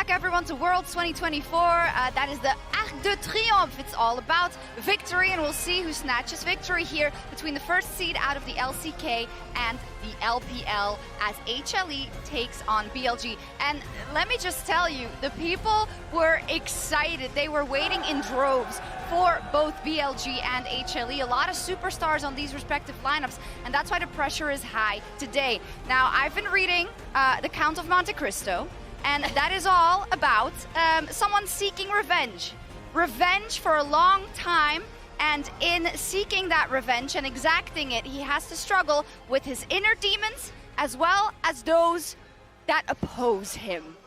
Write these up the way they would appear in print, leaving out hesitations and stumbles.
back, everyone, to Worlds 2024. That is the Arc de Triomphe. It's all about victory, and we'll see who snatches victory here between the first seed out of the LCK and the LPL as HLE takes on BLG. And let me just tell you, the people were excited. They were waiting in droves for both BLG and HLE. A lot of superstars on these respective lineups, and that's why the pressure is high today. Now, I've been reading the Count of Monte Cristo, and that is all about someone seeking revenge. Revenge for a long time, and in seeking that revenge and exacting it, he has to struggle with his inner demons as well as those that oppose him.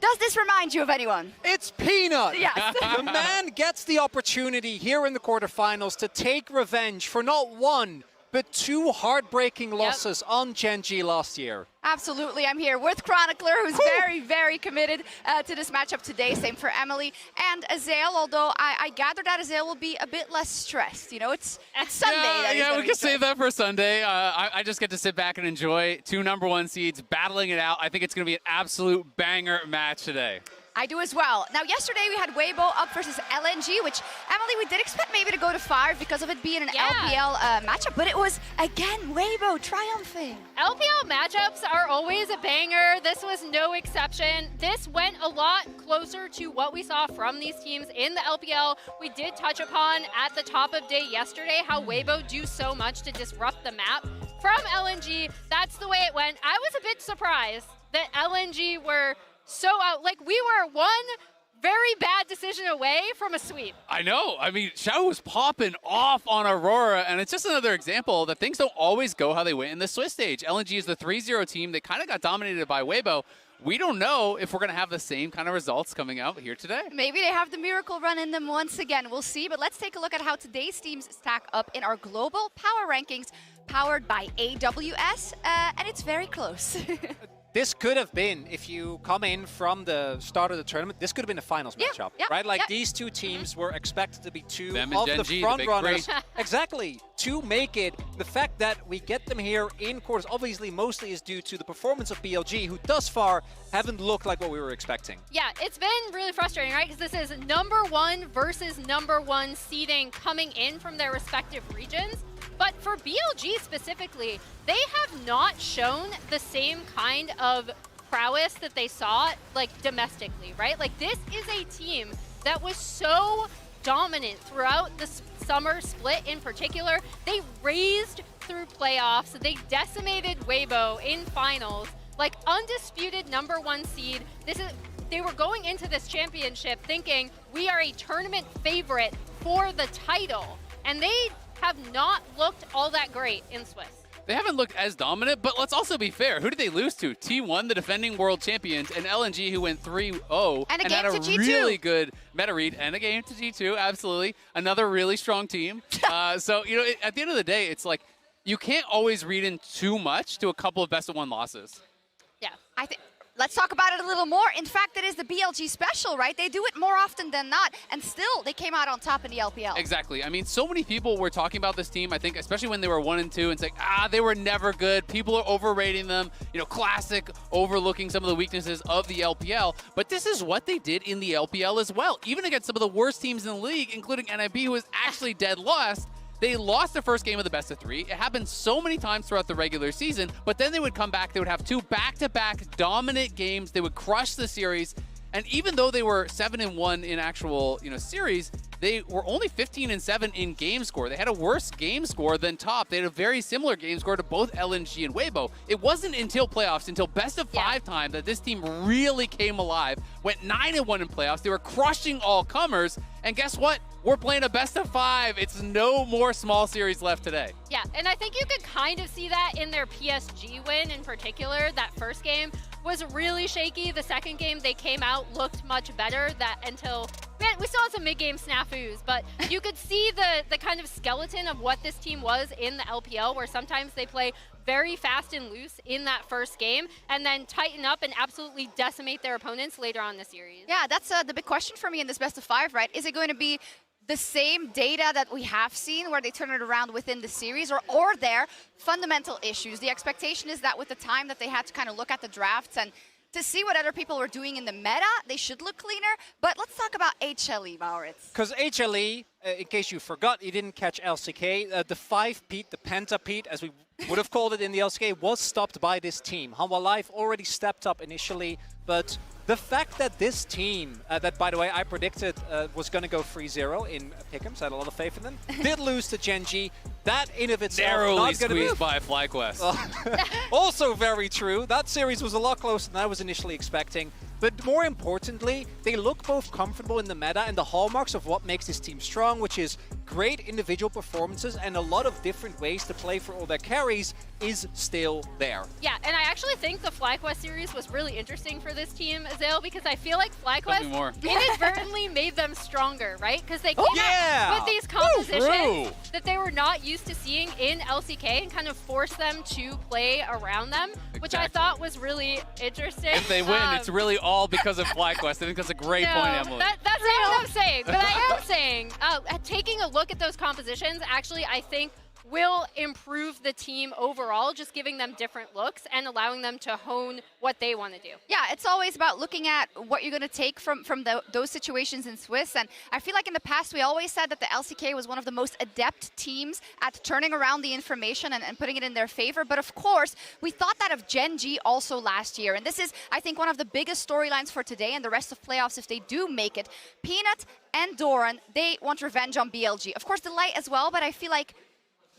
Does this remind you of anyone? It's Peanut! Yes. The man gets the opportunity here in the quarterfinals to take revenge for not one, but two heartbreaking losses on Gen G last year. Absolutely. I'm here with Chronicler, who's very, very committed to this matchup today. Same for Emily and Ezreal, although I gather that Ezreal will be a bit less stressed. You know, it's Sunday. Yeah, we can save that for Sunday. I just get to sit back and enjoy two #1 seeds battling it out. I think it's going to be an absolute banger match today. I do as well. Now, yesterday we had Weibo up versus LNG, which, Emily, we did expect maybe to go to 5 because of it being an LPL matchup, but it was, again, Weibo triumphing. LPL matchups are always a banger. This was no exception. This went a lot closer to what we saw from these teams in the LPL. We did touch upon at the top of day yesterday how Weibo do so much to disrupt the map. From LNG, that's the way it went. I was a bit surprised that LNG were so out, like we were one very bad decision away from a sweep. I know. I mean, Xiao was popping off on Aurora, and it's just another example that things don't always go how they went in the Swiss stage. LNG is the 3-0 team. They kind of got dominated by Weibo. We don't know if we're going to have the same kind of results coming out here today. Maybe they have the miracle run in them once again. We'll see, but let's take a look at how today's teams stack up in our global power rankings powered by AWS, and it's very close. This could have been, if you come in from the start of the tournament, this could have been a finals matchup, right? Like these two teams were expected to be two of the front runners. Exactly, to make it. The fact that we get them here in quarters obviously mostly is due to the performance of BLG, who thus far haven't looked like what we were expecting. Yeah, it's been really frustrating, right? Because this is #1 versus #1 seeding coming in from their respective regions. But for BLG specifically, they have not shown the same kind of prowess that they saw, like, domestically, right? Like, this is a team that was so dominant throughout the summer split in particular. They raised through playoffs. They decimated Weibo in finals, like, undisputed #1 seed. They were going into this championship thinking, we are a tournament favorite for the title. And they have not looked all that great in Swiss. They haven't looked as dominant, but let's also be fair. Who did they lose to? T1, the defending world champions, and LNG, who went 3-0 and had a really good meta read, and a game to G2, absolutely. Another really strong team. So, you know, at the end of the day, it's like, you can't always read in too much to a couple of best-of-1 losses. Yeah, I think. Let's talk about it a little more. In fact, it is the BLG special, right? They do it more often than not, and still they came out on top in the LPL. Exactly. I mean, so many people were talking about this team, I think, especially when they were 1 and 2, and saying, they were never good. People are overrating them. You know, classic, overlooking some of the weaknesses of the LPL. But this is what they did in the LPL as well. Even against some of the worst teams in the league, including NIB, who was actually dead lost. They lost the first game of the best-of-3. It happened so many times throughout the regular season, but then they would come back. They would have two back-to-back dominant games. They would crush the series. And even though they were 7-1 in actual, series, they were only 15-7 in game score. They had a worse game score than top. They had a very similar game score to both LNG and Weibo. It wasn't until playoffs, until best-of-5 time, that this team really came alive. Went 9-1 in playoffs. They were crushing all comers. And guess what? We're playing a best-of-5. It's no more small series left today. Yeah, and I think you could kind of see that in their PSG win in particular. That first game was really shaky. The second game, they came out, looked much better until we still had some mid-game snafus, but you could see the kind of skeleton of what this team was in the LPL, where sometimes they play very fast and loose in that first game and then tighten up and absolutely decimate their opponents later on in the series. Yeah, that's the big question for me in this best-of-5, right? Is it going to be the same data that we have seen where they turn it around within the series, or are there fundamental issues? The expectation is that with the time that they had to kind of look at the drafts and to see what other people were doing in the meta, they should look cleaner. But let's talk about HLE, Maurits. Because HLE, in case you forgot, you didn't catch LCK, the 5-peat, the Pentapeat, as we would have called it in the LCK, was stopped by this team. Hanwha Life already stepped up initially, but the fact that this team, that by the way I predicted was going to go 3-0 in Pick'ems, I had a lot of faith in them, did lose to Gen G. That in of itself narrowly not going to be squeezed by FlyQuest. Also very true. That series was a lot closer than I was initially expecting. But more importantly, they look both comfortable in the meta and the hallmarks of what makes this team strong, which is great individual performances and a lot of different ways to play for all their carries is still there. Yeah, and I actually think the FlyQuest series was really interesting for this team, Ezreal, because I feel like FlyQuest inadvertently made them stronger, right? Because they came out with these compositions that they were not used to seeing in LCK and kind of forced them to play around them, which I thought was really interesting. If they win, it's really all because of FlyQuest. I think that's a great point, Emily. That's not what I'm saying, but I am saying taking a look at those compositions, actually, I think will improve the team overall, just giving them different looks and allowing them to hone what they want to do. Yeah, it's always about looking at what you're going to take from those situations in Swiss. And I feel like in the past, we always said that the LCK was one of the most adept teams at turning around the information and putting it in their favor. But of course, we thought that of Gen G also last year. And this is, I think, one of the biggest storylines for today and the rest of playoffs if they do make it. Peanut and Doran, they want revenge on BLG. Of course, Delight as well, but I feel like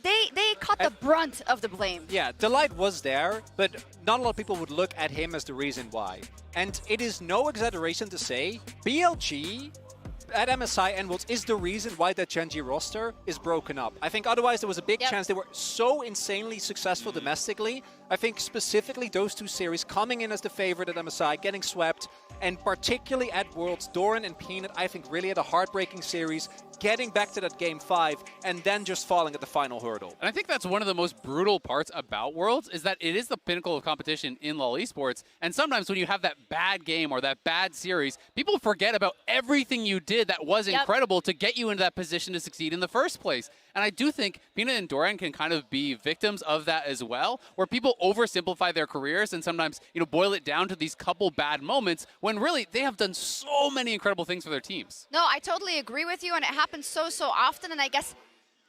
they caught the brunt of the blame. Yeah, Delight was there, but not a lot of people would look at him as the reason why. And it is no exaggeration to say BLG at MSI and Worlds is the reason why that Gen G roster is broken up. I think otherwise there was a big chance. They were so insanely successful domestically. I think specifically those two series coming in as the favorite at MSI, getting swept, and particularly at Worlds, Doran and Peanut, I think really had a heartbreaking series, getting back to that Game 5, and then just falling at the final hurdle. And I think that's one of the most brutal parts about Worlds, is that it is the pinnacle of competition in LoL Esports, and sometimes when you have that bad game or that bad series, people forget about everything you did that was incredible to get you into that position to succeed in the first place. And I do think Peanut and Doran can kind of be victims of that as well, where people oversimplify their careers and sometimes, you know, boil it down to these couple bad moments when really they have done so many incredible things for their teams. No, I totally agree with you, and it happens so often, and I guess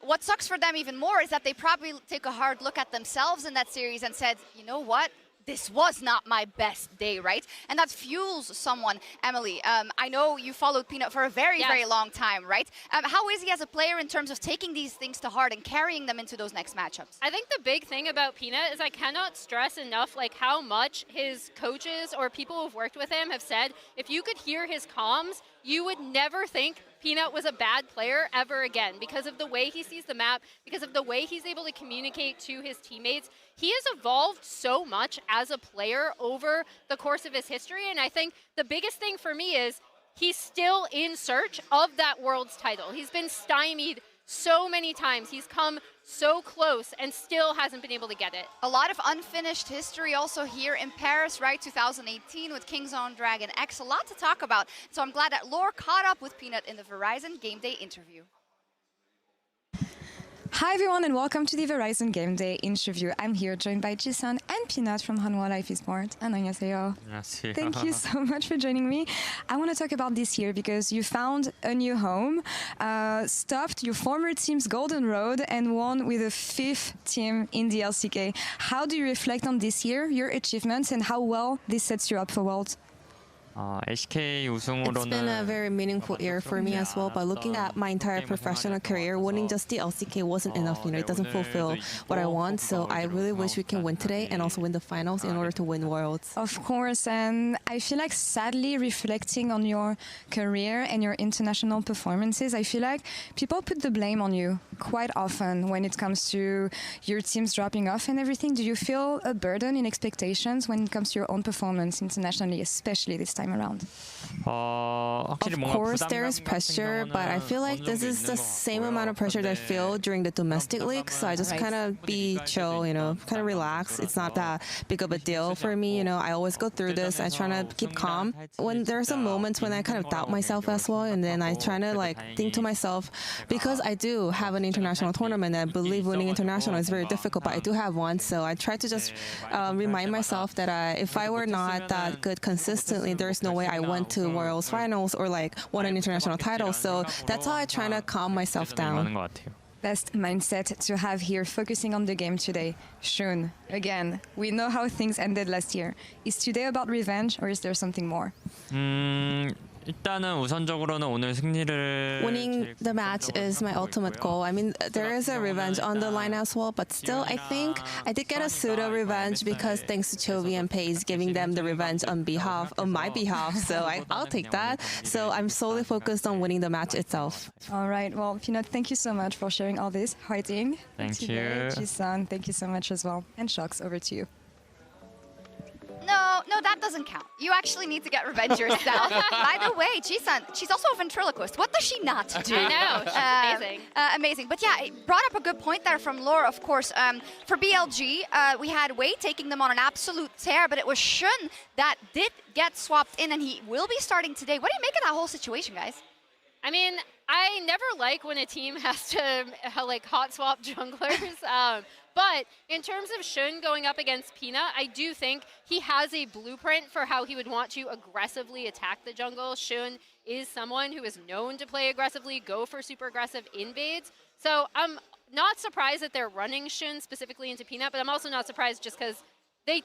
what sucks for them even more is that they probably take a hard look at themselves in that series and said, you know what? This was not my best day, right? And that fuels someone. Emily, I know you followed Peanut for a very long time, right? How is he as a player in terms of taking these things to heart and carrying them into those next matchups? I think the big thing about Peanut is I cannot stress enough like how much his coaches or people who've worked with him have said, if you could hear his comms, you would never think Peanut was a bad player ever again because of the way he sees the map, because of the way he's able to communicate to his teammates. He has evolved so much as a player over the course of his history, and I think the biggest thing for me is he's still in search of that World's title. He's been stymied so many times. He's come so close and still hasn't been able to get it. A lot of unfinished history also here in Paris, right? 2018 with King's Own Dragon X. A lot to talk about. So I'm glad that ALOOORSS caught up with Peanut in the Verizon Game Day interview. Hi everyone and welcome to the Verizon Game Day interview. I'm here joined by Jason and Peanut from Hanwha Life Esports. 안녕하세요. Thank you so much for joining me. I want to talk about this year because you found a new home, stopped your former team's golden road and won with a 5th team in the LCK. How do you reflect on this year, your achievements, and how well this sets you up for Worlds? It's been a very meaningful year for me as well. By looking at my entire professional career, winning just the LCK wasn't enough. You know, it doesn't fulfill what I want. So I really wish we can win today and also win the finals in order to win Worlds. Of course, and I feel like sadly reflecting on your career and your international performances, I feel like people put the blame on you quite often when it comes to your teams dropping off and everything. Do you feel a burden in expectations when it comes to your own performance internationally, especially this time around? Of course, there is pressure, but I feel like this is the same amount of pressure that I feel during the domestic league. So I just kind of be chill, you know, kind of relax. It's not that big of a deal for me. You know, I always go through this. I try to keep calm. When there's some moments when I kind of doubt myself as well, and then I try to like think to myself, because I do have an international tournament. And I believe winning international is very difficult, but I do have one. So I try to just remind myself that if I were not that good consistently, there's no way I went to Worlds Finals or like won an international title. So that's how I try to calm myself down. Best mindset to have here, focusing on the game today. Sean, again, we know how things ended last year. Is today about revenge or is there something more? 일단은 우선적으로는 오늘 승리를 Winning the match is my ultimate goal. I mean, there is a revenge on the line as well, but still, I think I did get a pseudo revenge because thanks to Chovy and Paige giving them the revenge on my behalf. So I'll take that. So I'm solely focused on winning the match itself. All right. Well, Peanut, thank you so much for sharing all this. Fighting. Thank you. Jisun, thank you so much as well. And Shox, over to you. No, that doesn't count. You actually need to get revenge yourself. By the way, Jisun, she's also a ventriloquist. What does she not do? I know, she's amazing. Amazing. But yeah, it brought up a good point there from Laura, of course. For BLG, we had Wei taking them on an absolute tear, but it was Shun that did get swapped in, and he will be starting today. What do you make of that whole situation, guys? I mean, I never like when a team has to like hot swap junglers. But in terms of Shun going up against Peanut, I do think he has a blueprint for how he would want to aggressively attack the jungle. Shun is someone who is known to play aggressively, go for super aggressive invades. So I'm not surprised that they're running Shun specifically into Peanut, but I'm also not surprised just because they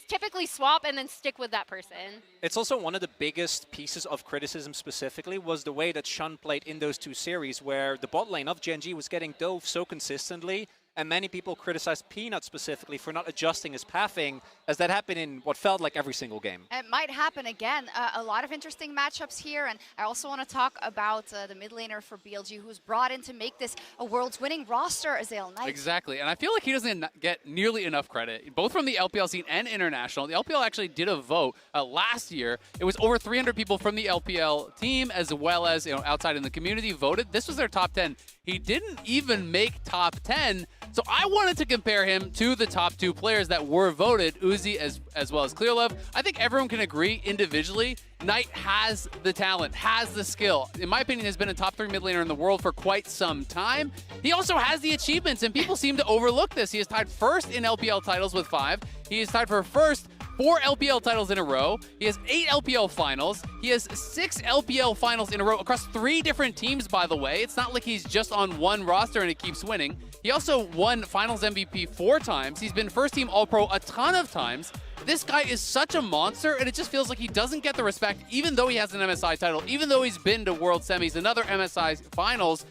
typically swap and then stick with that person. It's also one of the biggest pieces of criticism specifically was the way that Shun played in those two series where the bot lane of Gen.G was getting dove so consistently. And many people criticized Peanut specifically for not adjusting his pathing, as that happened in what felt like every single game. It might happen again. A lot of interesting matchups here, and I also want to talk about the mid laner for BLG, who's brought in to make this a world's winning roster, Ezreal Knight. Exactly, and I feel like he doesn't get nearly enough credit, both from the LPL scene and international. The LPL actually did a vote last year. It was over 300 people from the LPL team, as well as outside in the community, voted. This was their top 10. He didn't even make top 10. So I wanted to compare him to the top two players that were voted, Uzi as well as Clearlove. I think everyone can agree individually, Knight has the talent, has the skill. In my opinion, has been a top 3 mid laner in the world for quite some time. He also has the achievements, and people seem to overlook this. He is tied first in LPL titles with 5. He is tied for first 4 LPL titles in a row. He has 8 LPL finals. He has 6 LPL finals in a row across 3 different teams, by the way. It's not like he's just on one roster and it keeps winning. He also won Finals MVP 4 times. He's been first team All-Pro a ton of times. This guy is such a monster, and it just feels like he doesn't get the respect, even though he has an MSI title, even though he's been to World Semis, another MSI Finals.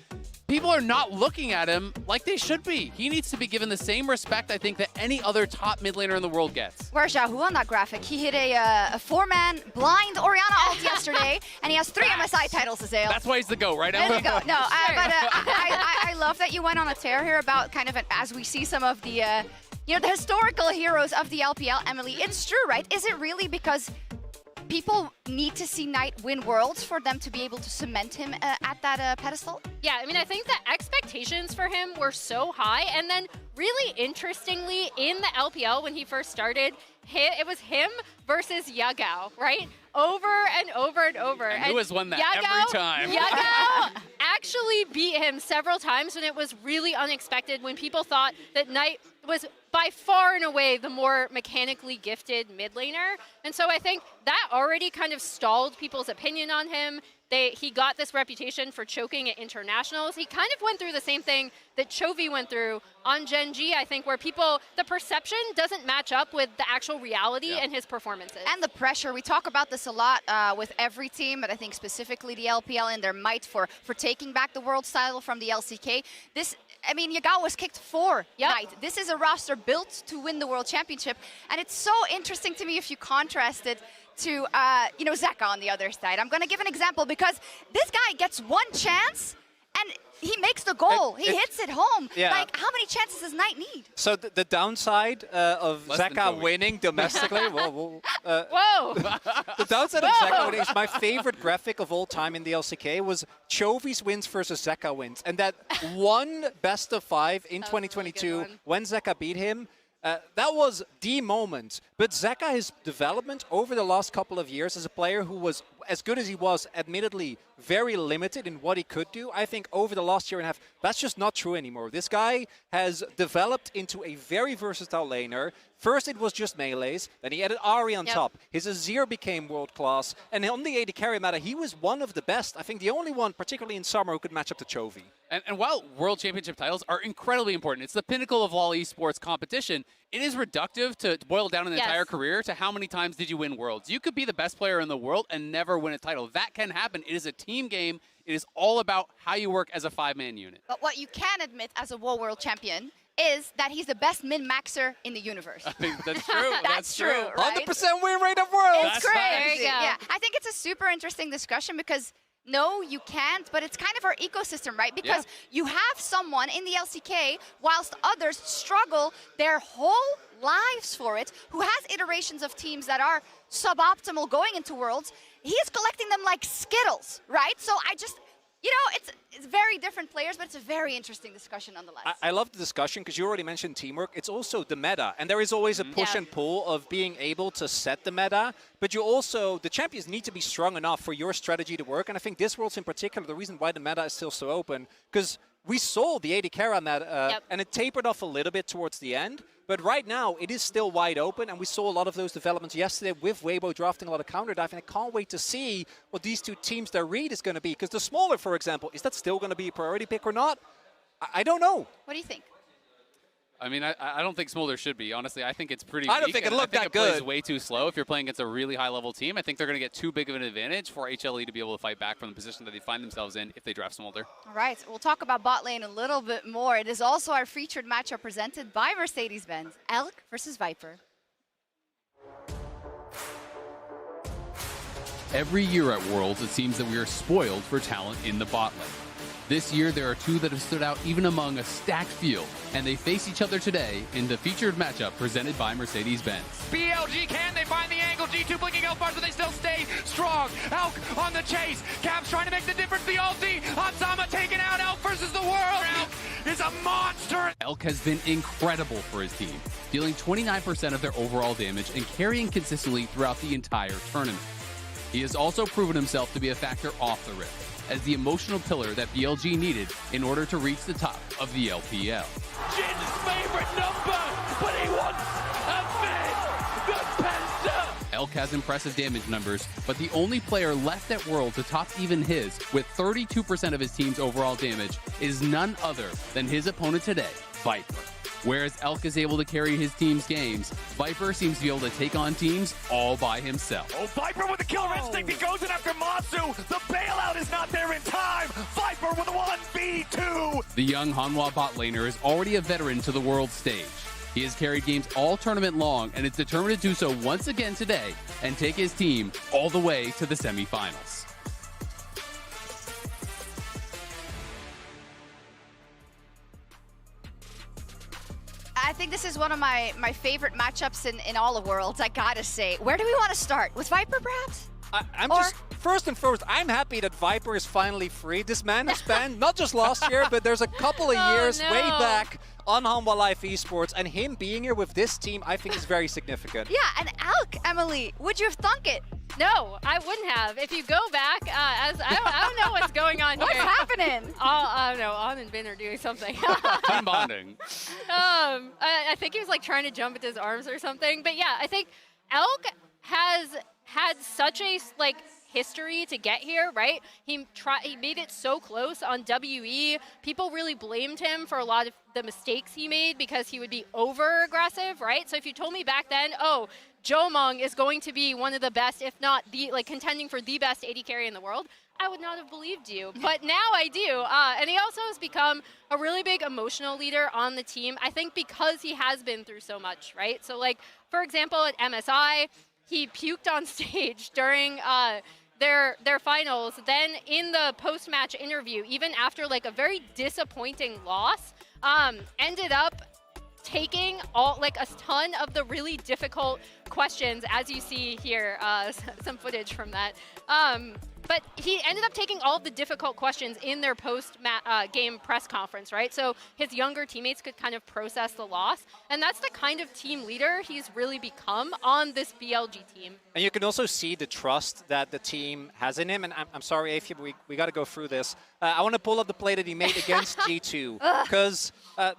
People are not looking at him like they should be. He needs to be given the same respect, I think, that any other top mid laner in the world gets. Where's Xiaohu on that graphic? He hit a 4-man blind Orianna ult yesterday, and he has 3 MSI titles, Ezreal. That's why he's the GOAT, right? There you go. No, but I love that you went on a tear here about kind of, as we see some of the, the historical heroes of the LPL. Emily, it's true, right? Is it really because people need to see Knight win Worlds for them to be able to cement him at that pedestal? Yeah, I mean, I think the expectations for him were so high, and then really interestingly, in the LPL when he first started, it was him versus Yagao, right? Over and over and over. And who has won that every time? Yagao actually beat him several times when it was really unexpected, when people thought that Knight was by far and away the more mechanically gifted mid laner. And so I think that already kind of stalled people's opinion on him. He got this reputation for choking at internationals. He kind of went through the same thing that Chovy went through on Gen.G, I think, where the perception doesn't match up with the actual reality and his performances. And the pressure. We talk about this a lot with every team, but I think specifically the LPL and their might for taking back the world title from the LCK. Yagao was kicked for Knight. This is a roster built to win the World Championship, and it's so interesting to me if you contrast it to, Zeka on the other side. I'm going to give an example because this guy gets one chance and he makes the goal. He hits it home. Yeah. Like, how many chances does Knight need? So the downside of Zeka winning domestically, whoa. The downside of Zeka winning is my favorite graphic of all time in the LCK was Chovy's wins versus Zeka wins. And that one best of 5 in 2022 really when Zeka beat him, that was the moment. But Zeka, his development over the last couple of years as a player who was as good as he was, admittedly very limited in what he could do, I think over the last year and a half, that's just not true anymore. This guy has developed into a very versatile laner. First it was just melees, then he added Ahri on top. His Azir became world-class, and on the AD carry meta, he was one of the best. I think the only one, particularly in summer, who could match up to Chovy. And while World Championship titles are incredibly important, it's the pinnacle of all esports competition, it is reductive to boil down an entire career to how many times did you win Worlds. You could be the best player in the world and never win a title. That can happen. It is a team game. It is all about how you work as a 5-man unit. But what you can admit as a World Champion is that he's the best min-maxer in the universe. I think that's true. That's true, right? 100% win rate of Worlds! It's crazy. Yeah, I think it's a super interesting discussion because no, you can't, but it's kind of our ecosystem, right? Because you have someone in the LCK, whilst others struggle their whole lives for it, who has iterations of teams that are suboptimal going into Worlds. He is collecting them like Skittles, right? So I just, you know, it's very different players, but it's a very interesting discussion nonetheless. I love the discussion because you already mentioned teamwork. It's also the meta, and there is always a push and pull of being able to set the meta, but you also, the champions need to be strong enough for your strategy to work, and I think this Worlds in particular, the reason why the meta is still so open, because we saw the AD carry on that, and it tapered off a little bit towards the end. But right now, it is still wide open, and we saw a lot of those developments yesterday with Weibo drafting a lot of counter dive, and I can't wait to see what these two teams, their read is going to be. Because the smaller, for example, is that still going to be a priority pick or not? I don't know. What do you think? I mean, I don't think Smolder should be. Honestly, I think it's pretty I don't weak, think it and looked that good. I think it plays way too slow if you're playing against a really high-level team. I think they're going to get too big of an advantage for HLE to be able to fight back from the position that they find themselves in if they draft Smolder. All right, we'll talk about bot lane a little bit more. It is also our featured matchup presented by Mercedes-Benz, Elk versus Viper. Every year at Worlds, it seems that we are spoiled for talent in the bot lane. This year, there are two that have stood out even among a stacked field, and they face each other today in the featured matchup presented by Mercedes-Benz. BLG, can they find the angle? G2 blinking Elf bars, but they still stay strong. Elk on the chase. Cap's trying to make the difference. The ulti. Hansama taken out. Elk versus the world. Elk is a monster. Elk has been incredible for his team, dealing 29% of their overall damage and carrying consistently throughout the entire tournament. He has also proven himself to be a factor off the rip, as the emotional pillar that BLG needed in order to reach the top of the LPL. Jin's favorite number, but he wants a bit. The Penta. Elk has impressive damage numbers, but the only player left at World to top even his, with 32% of his team's overall damage, is none other than his opponent today, Viper. Whereas Elk is able to carry his team's games, Viper seems to be able to take on teams all by himself. Oh, Viper with the kill instinct. He goes in after Masu. The bailout is not there in time. Viper with a 1v2. The young Hanwha bot laner is already a veteran to the world stage. He has carried games all tournament long and is determined to do so once again today and take his team all the way to the semifinals. I think this is one of my favorite matchups in all of Worlds, I gotta say. Where do we want to start? With Viper, perhaps? First and foremost, I'm happy that Viper is finally free. This man has banned, not just last year, but there's a couple of years way back on Hanwha Live Esports, and him being here with this team, I think is very significant. Yeah, and Alk, Emily, would you have thunk it? No, I wouldn't have. If you go back, I don't know what's going on here. What's happening? I don't know. On and Bin are doing something. Team bonding. I think he was like trying to jump into his arms or something. But yeah, I think Elk has had such a history to get here, right? He made it so close on WE. People really blamed him for a lot of the mistakes he made because he would be over aggressive, right? So if you told me back then, oh, Jomong is going to be one of the best, if not the contending for the best AD carry in the world, I would not have believed you. But now I do. And he also has become a really big emotional leader on the team, I think because he has been through so much, right? So for example, at MSI, he puked on stage during their finals. Then in the post-match interview, even after a very disappointing loss, ended up taking a ton of the really difficult questions, as you see here, some footage from that. But he ended up taking all of the difficult questions in their post-game press conference, right? So his younger teammates could kind of process the loss. And that's the kind of team leader he's really become on this BLG team. And you can also see the trust that the team has in him. And I'm sorry, Afia, but we got to go through this. I want to pull up the play that he made against G2, because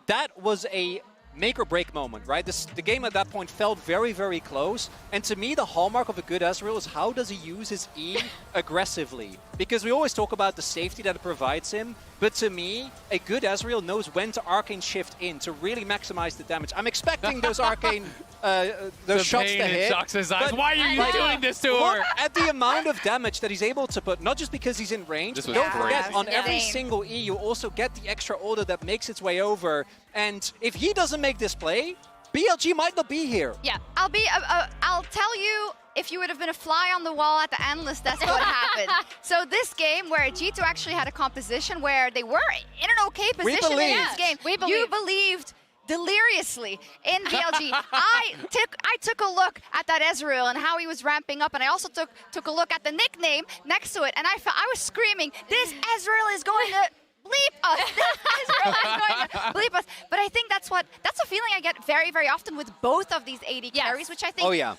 that was a make or break moment, right? The game at that point felt very, very close. And to me, the hallmark of a good Ezreal is how does he use his E aggressively? Because we always talk about the safety that it provides him. But to me, a good Ezreal knows when to arcane shift in to really maximize the damage. I'm expecting those arcane those shots to hit. Shocks his eyes. Why are you doing this to her? At the amount of damage that he's able to put, not just because he's in range, don't forget, on every single E, you also get the extra order that makes its way over. And if he doesn't make this play, BLG might not be here. Yeah, I'll tell you, if you would have been a fly on the wall at the analyst, that's what happened. So this game where G2 actually had a composition where they were in an okay position in this game, you believed deliriously in BLG. I took a look at that Ezreal and how he was ramping up, and I also took a look at the nickname next to it, and I was screaming, this Ezreal is going to bleep us. This Ezreal is going to bleep us. But I think that's a feeling I get very, very often with both of these AD carries, which I think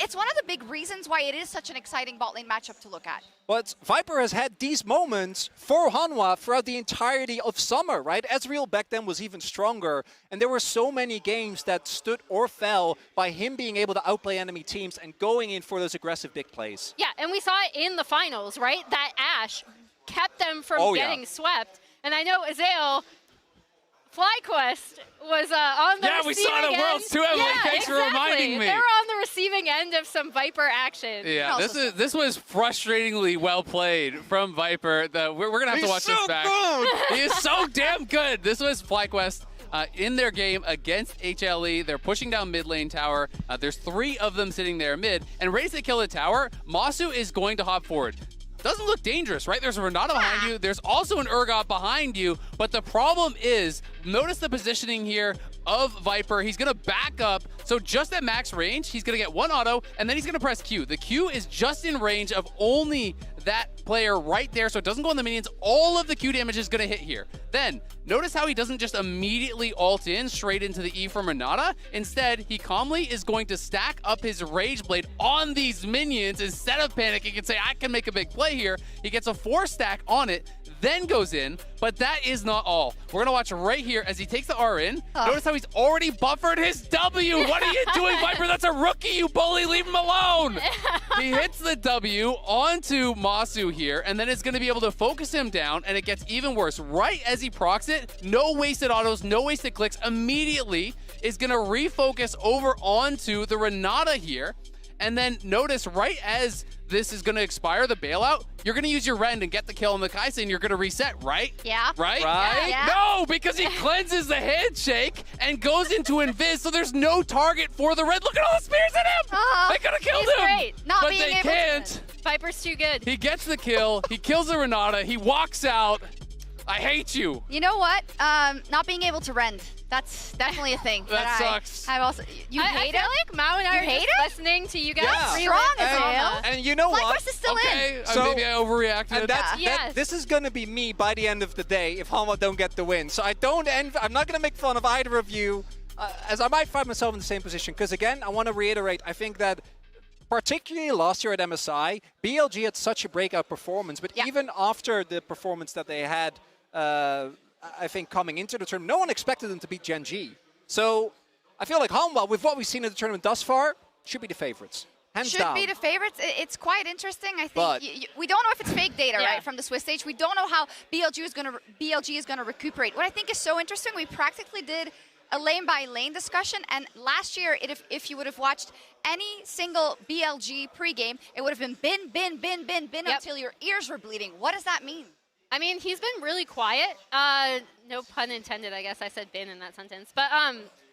it's one of the big reasons why it is such an exciting bot lane matchup to look at. But Viper has had these moments for Hanwha throughout the entirety of summer, right? Ezreal back then was even stronger, and there were so many games that stood or fell by him being able to outplay enemy teams and going in for those aggressive big plays. Yeah, and we saw it in the finals, right? That Ashe kept them from getting swept. And I know Ezreal, FlyQuest was on the receiving end. Yeah, we saw it at Worlds too, Emily. Thanks for reminding me. They were on the receiving end of some Viper action. Yeah, this was frustratingly well played from Viper. We're going to have to watch this back. He is so damn good. This was FlyQuest in their game against HLE. They're pushing down mid lane tower. There's 3 of them sitting there mid. And right as they kill the tower, Masu is going to hop forward. Doesn't look dangerous, right? There's a Renata behind you. There's also an Urgot behind you. But the problem is, notice the positioning here of Viper. He's going to back up. So just at max range, he's going to get 1 auto, and then he's going to press Q. The Q is just in range of only that player right there, so it doesn't go on the minions. All of the Q damage is going to hit here. Then, notice how he doesn't just immediately ult in straight into the E from Renata. Instead, he calmly is going to stack up his Rage Blade on these minions. Instead of panicking and say, I can make a big play here, he gets a 4 stack on it, then goes in. But that is not all. We're going to watch right here as he takes the R in. Notice how he's already buffered his W. What are you doing, Viper? That's a rookie, you bully. Leave him alone. He hits the W onto Masu here, and then it's going to be able to focus him down, and it gets even worse. Right as he procs it, no wasted autos, no wasted clicks, immediately is going to refocus over onto the Renata here. And then notice right as this is going to expire, the bailout, you're going to use your Rend and get the kill on the Kai'Sa, and you're going to reset, right? Yeah. Right? Yeah. No, because he cleanses the handshake and goes into Invis, so there's no target for the Rend. Look at all the spears in him! They could have killed him! Great. Not but being they able can't. To. Viper's too good. He gets the kill, he kills the Renata, he walks out. I hate you. You know what? Not being able to Rend. That's definitely a thing. That sucks. I've also, I feel like Mao and I are just listening to you guys. Yeah. Strong as hell. And you know what? FlyQuest is still in. So maybe I overreacted. And this is going to be me by the end of the day if Hanwha don't get the win. So I'm not going to make fun of either of you, as I might find myself in the same position. Because again, I want to reiterate, I think that particularly last year at MSI, BLG had such a breakout performance. But even after the performance that they had, I think coming into the tournament, no one expected them to beat Gen G. So I feel like Hanwha, with what we've seen in the tournament thus far, should be the favorites. Hands down. Should be the favorites. It's quite interesting. I think we don't know if it's fake data, right, from the Swiss stage. We don't know how BLG is going to recuperate. What I think is so interesting, we practically did a lane-by-lane discussion, and last year, if you would have watched any single BLG pregame, it would have been bin until your ears were bleeding. What does that mean? I mean, he's been really quiet. No pun intended, I guess I said bin in that sentence. But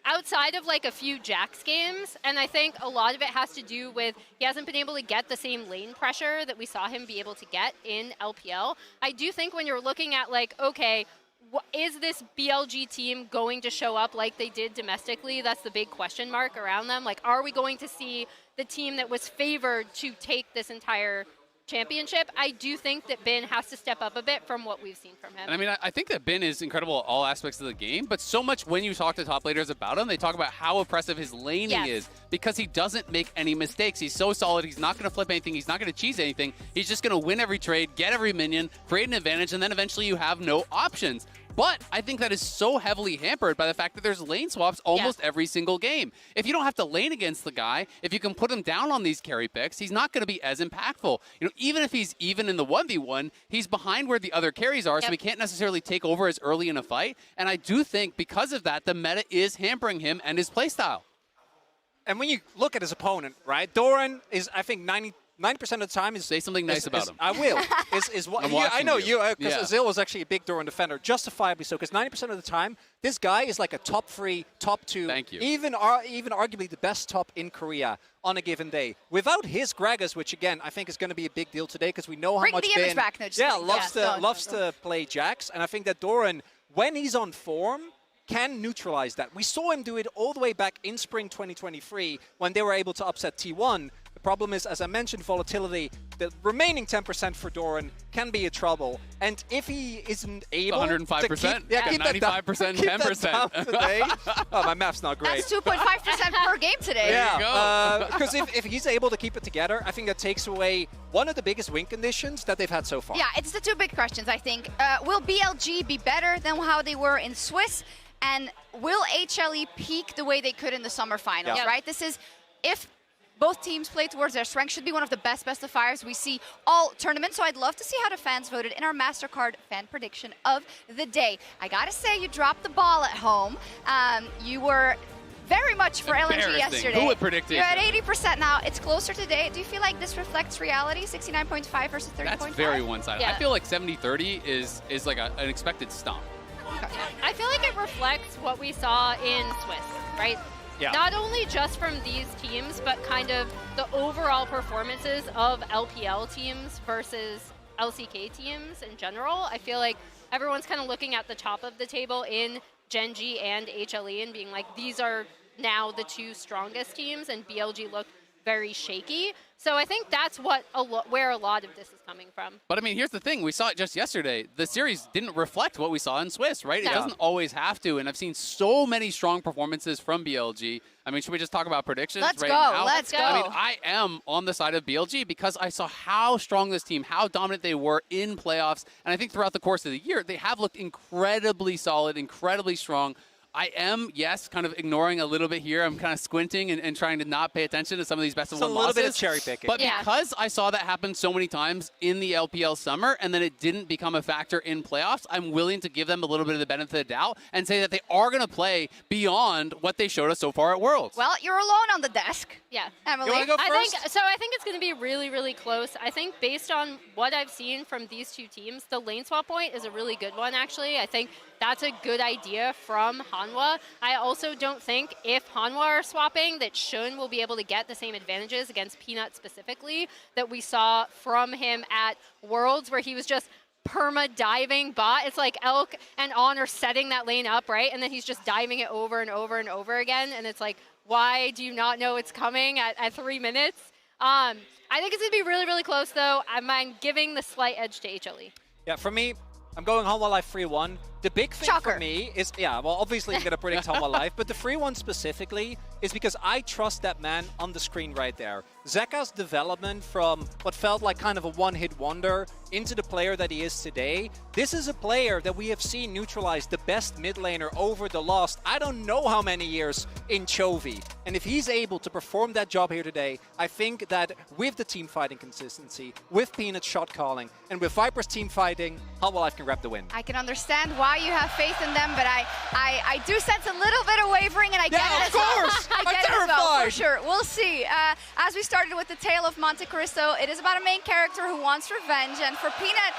outside of like a few Jax games, and I think a lot of it has to do with he hasn't been able to get the same lane pressure that we saw him be able to get in LPL. I do think when you're looking at like, okay, is this BLG team going to show up like they did domestically? That's the big question mark around them. Like, are we going to see the team that was favored to take this entire championship? I do think that Bin has to step up a bit from what we've seen from him. And I mean, I think that Bin is incredible at all aspects of the game, but so much when you talk to top laners about him, they talk about how impressive his laning is because he doesn't make any mistakes. He's so solid. He's not going to flip anything. He's not going to cheese anything. He's just going to win every trade, get every minion, create an advantage, and then eventually you have no options. But I think that is so heavily hampered by the fact that there's lane swaps almost every single game. If you don't have to lane against the guy, if you can put him down on these carry picks, he's not going to be as impactful. You know, even if he's even in the 1v1, he's behind where the other carries are, so he can't necessarily take over as early in a fight. And I do think because of that, the meta is hampering him and his playstyle. And when you look at his opponent, right, Doran is, I think, 90% of the time is... Say something nice about him. I will. is what I know you, because Ezreal was actually a big Doran defender, justifiably so, because 90% of the time, this guy is like a top 3, top 2, even arguably the best top in Korea on a given day. Without his Gragas, which again, I think is going to be a big deal today, because we know how much Bring the image back. No, loves to play Jax, and I think that Doran, when he's on form, can neutralize that. We saw him do it all the way back in spring 2023 when they were able to upset T1. The problem is, as I mentioned, volatility. The remaining 10% for Doran can be a trouble. And if he isn't able 105%, to keep 95%, 10% today. Oh, my math's not great. That's 2.5% per game today. Yeah, because if he's able to keep it together, I think that takes away one of the biggest win conditions that they've had so far. Yeah, it's the two big questions, I think. Will BLG be better than how they were in Swiss? And will HLE peak the way they could in the summer finals, right? This is, if both teams play towards their strength, should be one of the best of fives we see all tournaments. So I'd love to see how the fans voted in our MasterCard fan prediction of the day. I gotta say, you dropped the ball at home. You were very much for LNG yesterday. Who would predict it? You're at 80% now. It's closer today. Do you feel like this reflects reality? 69.5 versus 30.5? That's very one-sided. I feel like 70-30 is like an expected stomp. I feel like it reflects what we saw in Swiss, right? Yeah. Not only just from these teams, but kind of the overall performances of LPL teams versus LCK teams in general. I feel like everyone's kind of looking at the top of the table in Gen G and HLE and being like, these are now the two strongest teams, and BLG looked very shaky. So I think that's what where a lot of this is coming from. But I mean, here's the thing. We saw it just yesterday. The series didn't reflect what we saw in Swiss, right? No. It doesn't always have to. And I've seen so many strong performances from BLG. I mean, should we just talk about predictions now? Let's go. I mean, I am on the side of BLG because I saw how strong this team, how dominant they were in playoffs. And I think throughout the course of the year, they have looked incredibly solid, incredibly strong. I am, yes, kind of ignoring a little bit here. I'm kind of squinting and trying to not pay attention to some of these best-of-one losses. A little bit of cherry picking. But because I saw that happen so many times in the LPL summer and then it didn't become a factor in playoffs, I'm willing to give them a little bit of the benefit of the doubt and say that they are going to play beyond what they showed us so far at Worlds. Well, you're alone on the desk. Yeah. Emily? You want to go first? I think it's going to be really, really close. I think based on what I've seen from these two teams, the lane swap point is a really good one, actually. I think that's a good idea from Hanwha. I also don't think if Hanwha are swapping that Shun will be able to get the same advantages against Peanut specifically that we saw from him at Worlds, where he was just perma-diving bot. It's like Elk and On are setting that lane up, right? And then he's just diving it over and over and over again. And it's like, why do you not know it's coming at 3 minutes? I think it's going to be really, really close, though. I'm giving the slight edge to HLE. Yeah, for me, I'm going Hanwha Life 3-1. The big thing for me is, well, obviously I'm going to predict Hanwha Life, but the 3-1 specifically is because I trust that man on the screen right there. Zeka's development from what felt like kind of a one-hit wonder into the player that he is today. This is a player that we have seen neutralize the best mid laner over the last, I don't know how many years in Chovy. And if he's able to perform that job here today, I think that with the team fighting consistency, with Peanut's shot calling, and with Viper's team fighting, Hanwha Life can grab the win. I can understand why you have faith in them, but I do sense a little bit of wavering, and I get it as well. I get it as well, for sure. We'll see. As we started with the tale of Monte Cristo, it is about a main character who wants revenge, and for Peanut,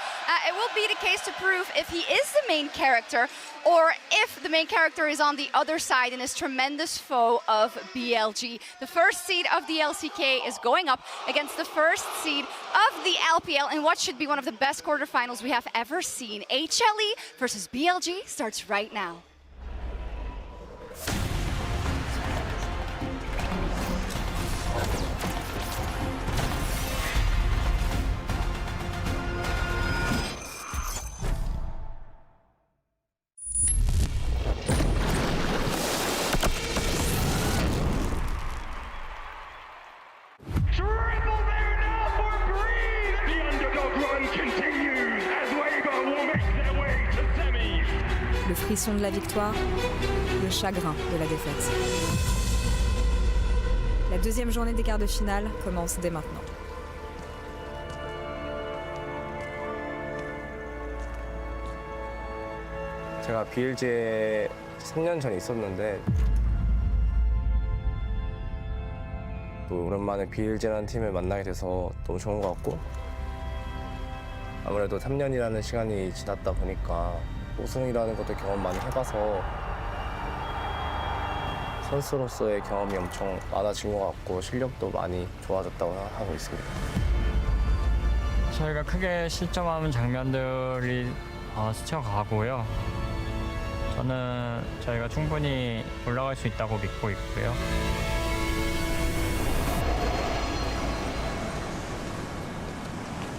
It will be the case to prove if he is the main character or if the main character is on the other side and is tremendous foe of BLG. The first seed of the LCK is going up against the first seed of the LPL in what should be one of the best quarterfinals we have ever seen. HLE versus BLG starts right now. Le frisson de la victoire, le chagrin de la défaite. La deuxième journée des quarts de finale commence dès maintenant. 제가 BLG에 3년 전에 있었는데 또 오랜만에 BLG라는 팀을 만나게 돼서 너무 좋은 것 같고 아무래도 3년이라는 시간이 지났다 보니까 우승이라는 것도 경험 많이 해봐서 선수로서의 경험이 엄청 많아진 것 같고 실력도 많이 좋아졌다고 하고 있습니다. 저희가 크게 실점하는 장면들이 스쳐가고요. 저는 저희가 충분히 올라갈 수 있다고 믿고 있고요.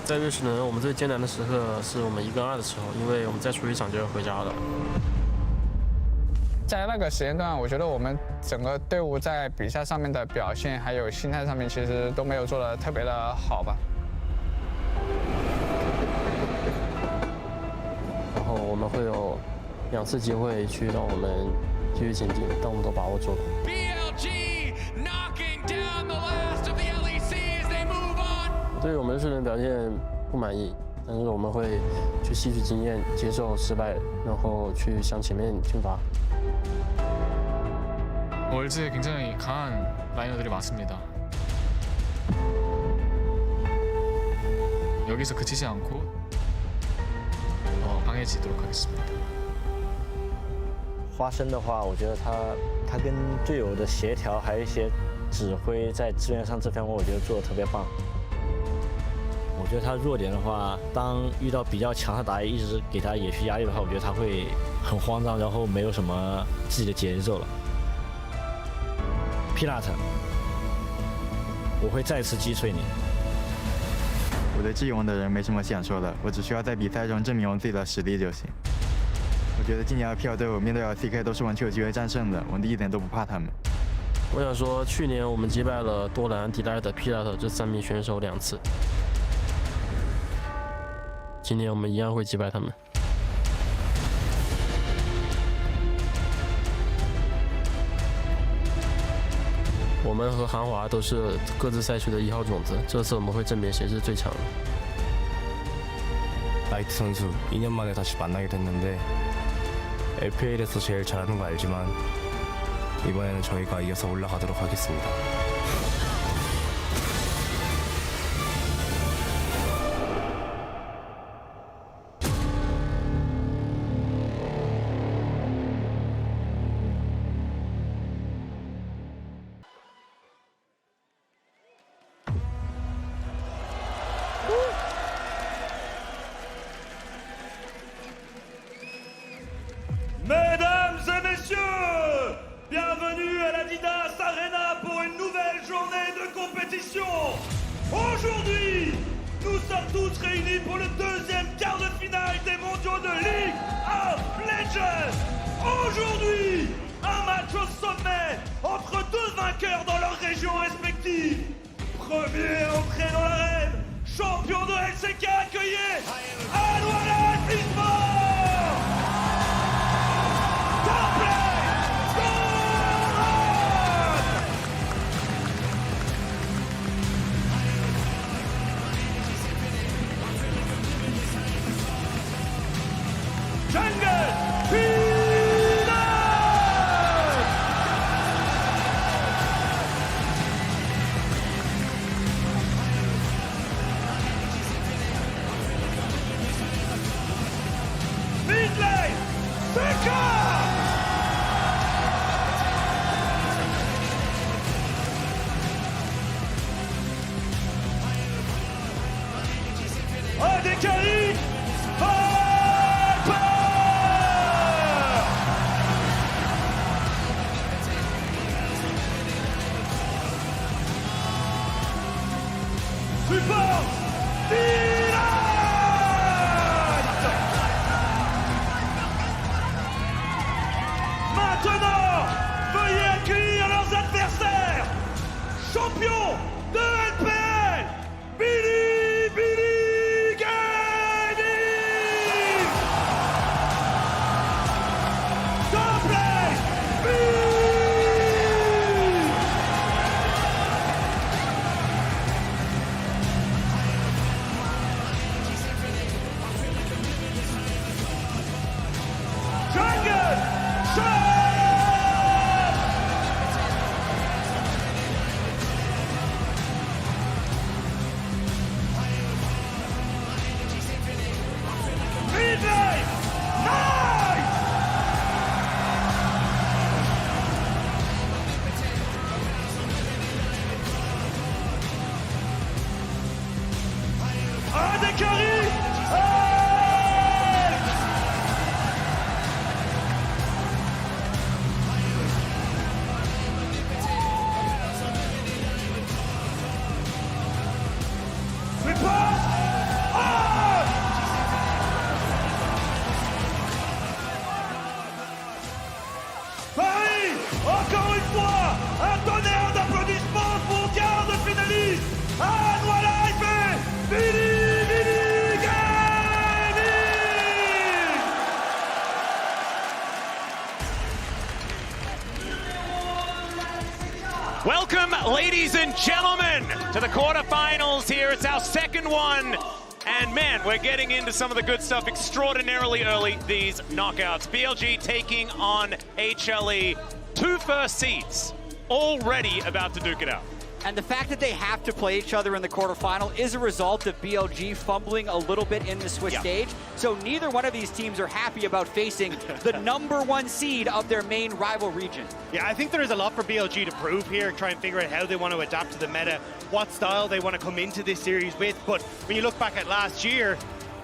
在瑞士呢，我们最艰难的时刻是我们1跟2的时候，因为我们再输一场就要回家了。在那个时间段，我觉得我们整个队伍在比赛上面的表现，还有心态上面，其实都没有做得特别的好吧。然后我们会有2次机会去让我们继续前进，但我们都把握住了。BLG knocking down the last of the LEC as they move on. 对我们瑞士人表现不满意，但是我们会去吸取经验，接受失败，然后去向前面进发。 월즈에 굉장히 강한 라이너들이 많습니다. 여기서 그치지 않고 강해지도록 하겠습니다. 花生的话，我觉得他跟队友的协调，还有一些指挥在资源上这方面，我觉得做得特别棒。我觉得他弱点的话，当遇到比较强的打野一直给他野区压力的话，我觉得他会很慌张，然后没有什么自己的节奏了。PRêT， 我会再次击碎你。我对阵容的人没什么想说的，我只需要在比赛中证明我自己的实力就行。我觉得今年LPL队伍面对LCK 都是完全有机会战胜的，我们一点都不怕他们。我想说，去年我们击败了多兰、DLG、PRêT 这3名选手2次，今年我们一样会击败他们。 我们和韩华都是各自赛区的1号种子，这次我们会证明谁是最强的。 라이트 선수 2년 만에 다시 만나게 됐는데 LPL에서 제일 잘하는 거 알지만 이번에는 저희가 이겨서 올라가도록 하겠습니다. Mesdames et messieurs, bienvenue à l'Adidas Arena pour une nouvelle journée de compétition. Aujourd'hui, nous sommes tous réunis pour le 2e quart de finale des mondiaux de League of Legends. Aujourd'hui, un match au sommet entre 2 vainqueurs dans leurs régions respectives. Premier entré dans l'arène, champion de LCK, accueillez ALOOOORSS Esports. Jungle Peanut! Welcome, ladies and gentlemen, to the quarterfinals here. It's our second one. And man, we're getting into some of the good stuff extraordinarily early, these knockouts. BLG taking on HLE, 2 first seeds, already about to duke it out. And the fact that they have to play each other in the quarterfinal is a result of BLG fumbling a little bit in the Swiss stage. So neither one of these teams are happy about facing the #1 seed of their main rival region. Yeah, I think there is a lot for BLG to prove here, try and figure out how they want to adapt to the meta, what style they want to come into this series with. But when you look back at last year,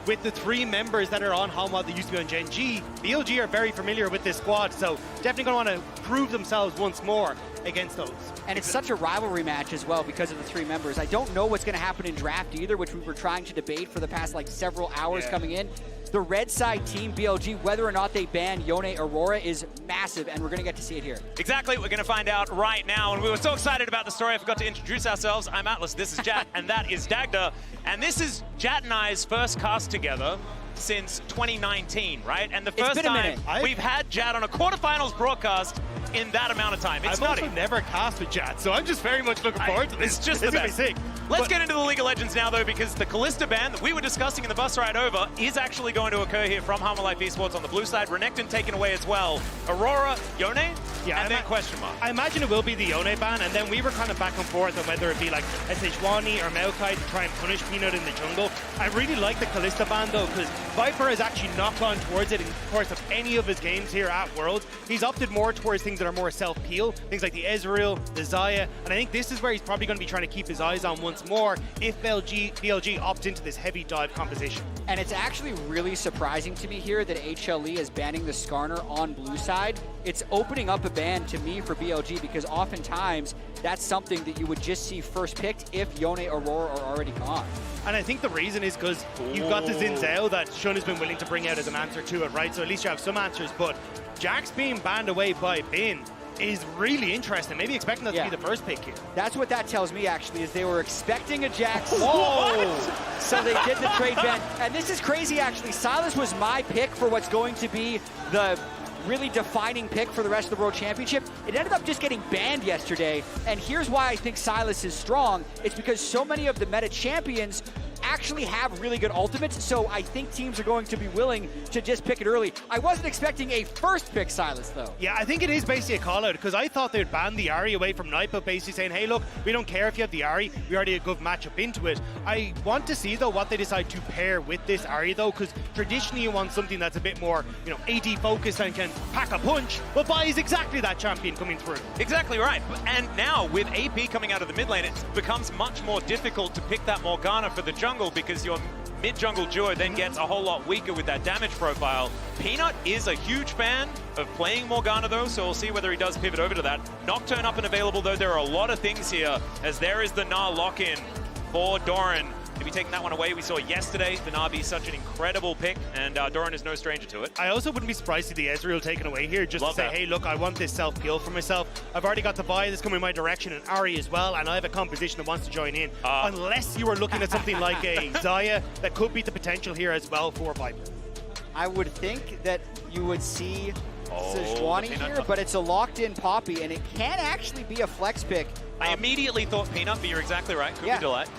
with the 3 members that are on Hanwha that used to be on Gen G, BLG are very familiar with this squad, so definitely going to want to prove themselves once more against those. And it's such a rivalry match as well because of the 3 members. I don't know what's going to happen in draft either, which we were trying to debate for the past several hours coming in. The red side team, BLG, whether or not they ban Yone Aurora is massive, and we're going to get to see it here. Exactly, we're going to find out right now. And we were so excited about the story, I forgot to introduce ourselves. I'm Atlas, this is Jat, and that is Dagda. And this is Jat and I's first cast together since 2019, right? And the first time we've had Jat on a quarterfinals broadcast in that amount of time. It's I've also never cast with Jat, so I'm just very much looking forward to this. It's just the best. Sick. Let's get into the League of Legends now, though, because the Kalista ban that we were discussing in the bus ride over is actually going to occur here from Hanwha Esports on the blue side. Renekton taken away as well. Aurora, Yone, and then question mark. I imagine it will be the Yone ban, and then we were kind of back and forth on whether it be like Sejuani or Maokai to try and punish Peanut in the jungle. I really like the Kalista ban, though, because Viper has actually not gone towards it in the course of any of his games here at Worlds. He's opted more towards things that are more self-peel, things like the Ezreal, the Xayah, and I think this is where he's probably going to be trying to keep his eyes on once more if BLG opts into this heavy dive composition. And it's actually really surprising to me here that HLE is banning the Skarner on blue side. It's opening up a ban to me for BLG because oftentimes that's something that you would just see first picked if Yone Aurora are already gone. And I think the reason is because you've got the Xin Zhao that Shun has been willing to bring out as an answer to it, right? So at least you have some answers, but Jax being banned away by Bin is really interesting. Maybe expecting that to be the first pick here. That's what that tells me, actually, is they were expecting a Jax. Whoa! So they did the trade ban. And this is crazy, actually. Sylas was my pick for what's going to be the really defining pick for the rest of the World Championship. It ended up just getting banned yesterday. And here's why I think Sylas is strong. It's because so many of the meta champions actually have really good ultimates, so I think teams are going to be willing to just pick it early. I wasn't expecting a first pick Sylas, though. Yeah, I think it is basically a call-out, because I thought they'd ban the Ahri away from Naipa, basically saying, hey, look, we don't care if you have the Ahri, we already have a good matchup into it. I want to see, though, what they decide to pair with this Ahri, though, because traditionally you want something that's a bit more, you know, AD-focused and can pack a punch, but Bai is exactly that champion coming through. Exactly right. And now, with AP coming out of the mid lane, it becomes much more difficult to pick that Morgana for the jungle, because your mid-jungle duo then gets a whole lot weaker with that damage profile. Peanut is a huge fan of playing Morgana, though, so we'll see whether he does pivot over to that. Nocturne up and available, though. There are a lot of things here, as there is the Gnar lock-in for Doran. To be taking that one away, we saw yesterday the Gnar be such an incredible pick, and Doran is no stranger to it. I also wouldn't be surprised to see the Ezreal taken away here, just to say, hey, look, I want this self-kill for myself. I've already got the buy that's coming my direction, and Ahri as well, and I have a composition that wants to join in. Unless you are looking at something like a Xayah, that could be the potential here as well for Viper. I would think that you would see Sejuani here, but it's a locked-in Poppy, and it can actually be a flex pick. I immediately thought Peanut, but you're exactly right. Could be Delight.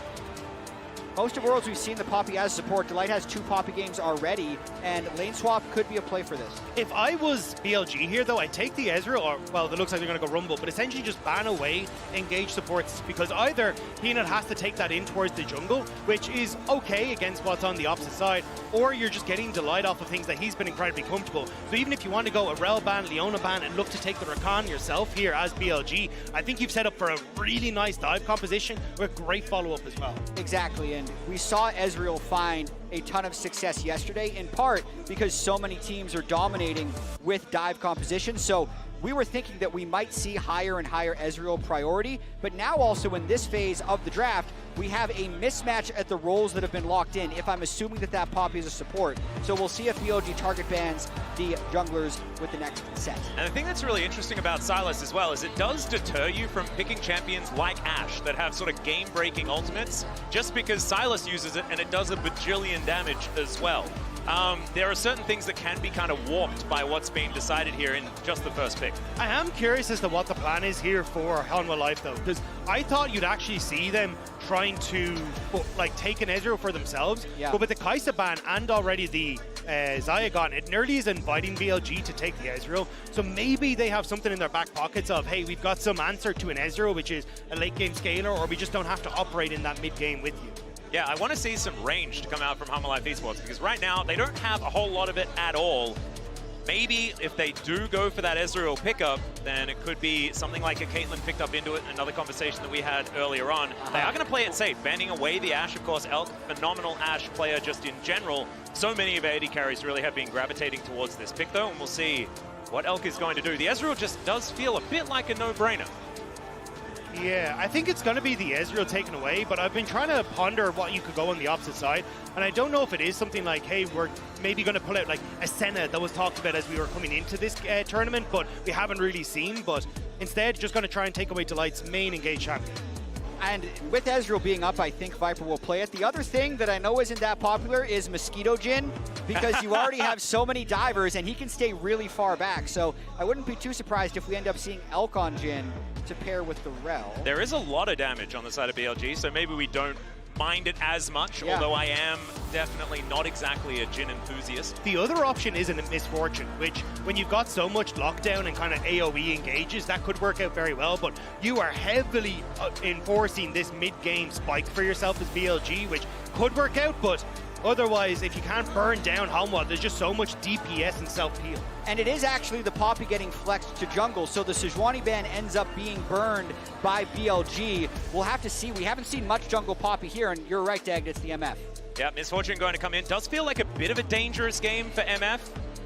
Most of Worlds, we've seen the Poppy as support. Delight has 2 Poppy games already, and lane swap could be a play for this. If I was BLG here, though, I'd take the Ezreal, or, well, it looks like they're going to go Rumble, but essentially just ban away engage supports, because either Peanut has to take that in towards the jungle, which is okay against what's on the opposite side, or you're just getting Delight off of things that he's been incredibly comfortable. So even if you want to go a Rell ban, Leona ban, and look to take the Rakan yourself here as BLG, I think you've set up for a really nice dive composition with great follow-up as well. Exactly, and we saw Ezreal find a ton of success yesterday, in part because so many teams are dominating with dive composition. So we were thinking that we might see higher and higher Ezreal priority, but now also in this phase of the draft, we have a mismatch at the roles that have been locked in, if I'm assuming that that Poppy is a support. So we'll see if BLG target bans the junglers with the next set. And the thing that's really interesting about Sylas as well is it does deter you from picking champions like Ashe that have sort of game-breaking ultimates, just because Sylas uses it and it does a bajillion damage as well. there are certain things that can be kind of warped by what's being decided here in just the first pick. I am curious as to what the plan is here for Hanwha Life, though, because I thought you'd actually see them trying to like take an Ezreal for themselves, but with the Kai'Sa ban and already the Xayah gone, it nearly is inviting BLG to take the Ezreal. So maybe they have something in their back pockets of, hey, we've got some answer to an Ezreal, which is a late game scaler, or we just don't have to operate in that mid game with you. Yeah, I want to see some range to come out from Hanwha Life Esports, because right now they don't have a whole lot of it at all. Maybe if they do go for that Ezreal pickup, then it could be something like a Caitlyn picked up into it, another conversation that we had earlier on. They are going to play it safe, banning away the Ashe. Of course, Elk, phenomenal Ashe player just in general. So many of AD carries really have been gravitating towards this pick, though, and we'll see what Elk is going to do. The Ezreal just does feel a bit like a no-brainer. Yeah, I think it's going to be the Ezreal taken away, but I've been trying to ponder what you could go on the opposite side, and I don't know if it is something like, hey, we're maybe going to pull out like a Senna that was talked about as we were coming into this tournament, but we haven't really seen, but instead just going to try and take away Delight's main engaged champion. And with Ezreal being up, I think Viper will play it. The other thing that I know isn't that popular is Mosquito Jhin, because you already have so many divers and he can stay really far back. So I wouldn't be too surprised if we end up seeing Elk on Jhin to pair with the Rell. There is a lot of damage on the side of BLG, so maybe we don't mind it as much, although I am definitely not exactly a Jhin enthusiast. The other option is a Miss Fortune, which when you've got so much lockdown and kind of AoE engages, that could work out very well, but you are heavily enforcing this mid-game spike for yourself as BLG, which could work out, but otherwise, if you can't burn down Hanwha, there's just so much DPS and self-heal. And it is actually the Poppy getting flexed to jungle, so the Sejuani ban ends up being burned by BLG. We'll have to see. We haven't seen much jungle Poppy here, and you're right, Dag, it's the MF. Yeah, Miss Fortune going to come in. Does feel like a bit of a dangerous game for MF.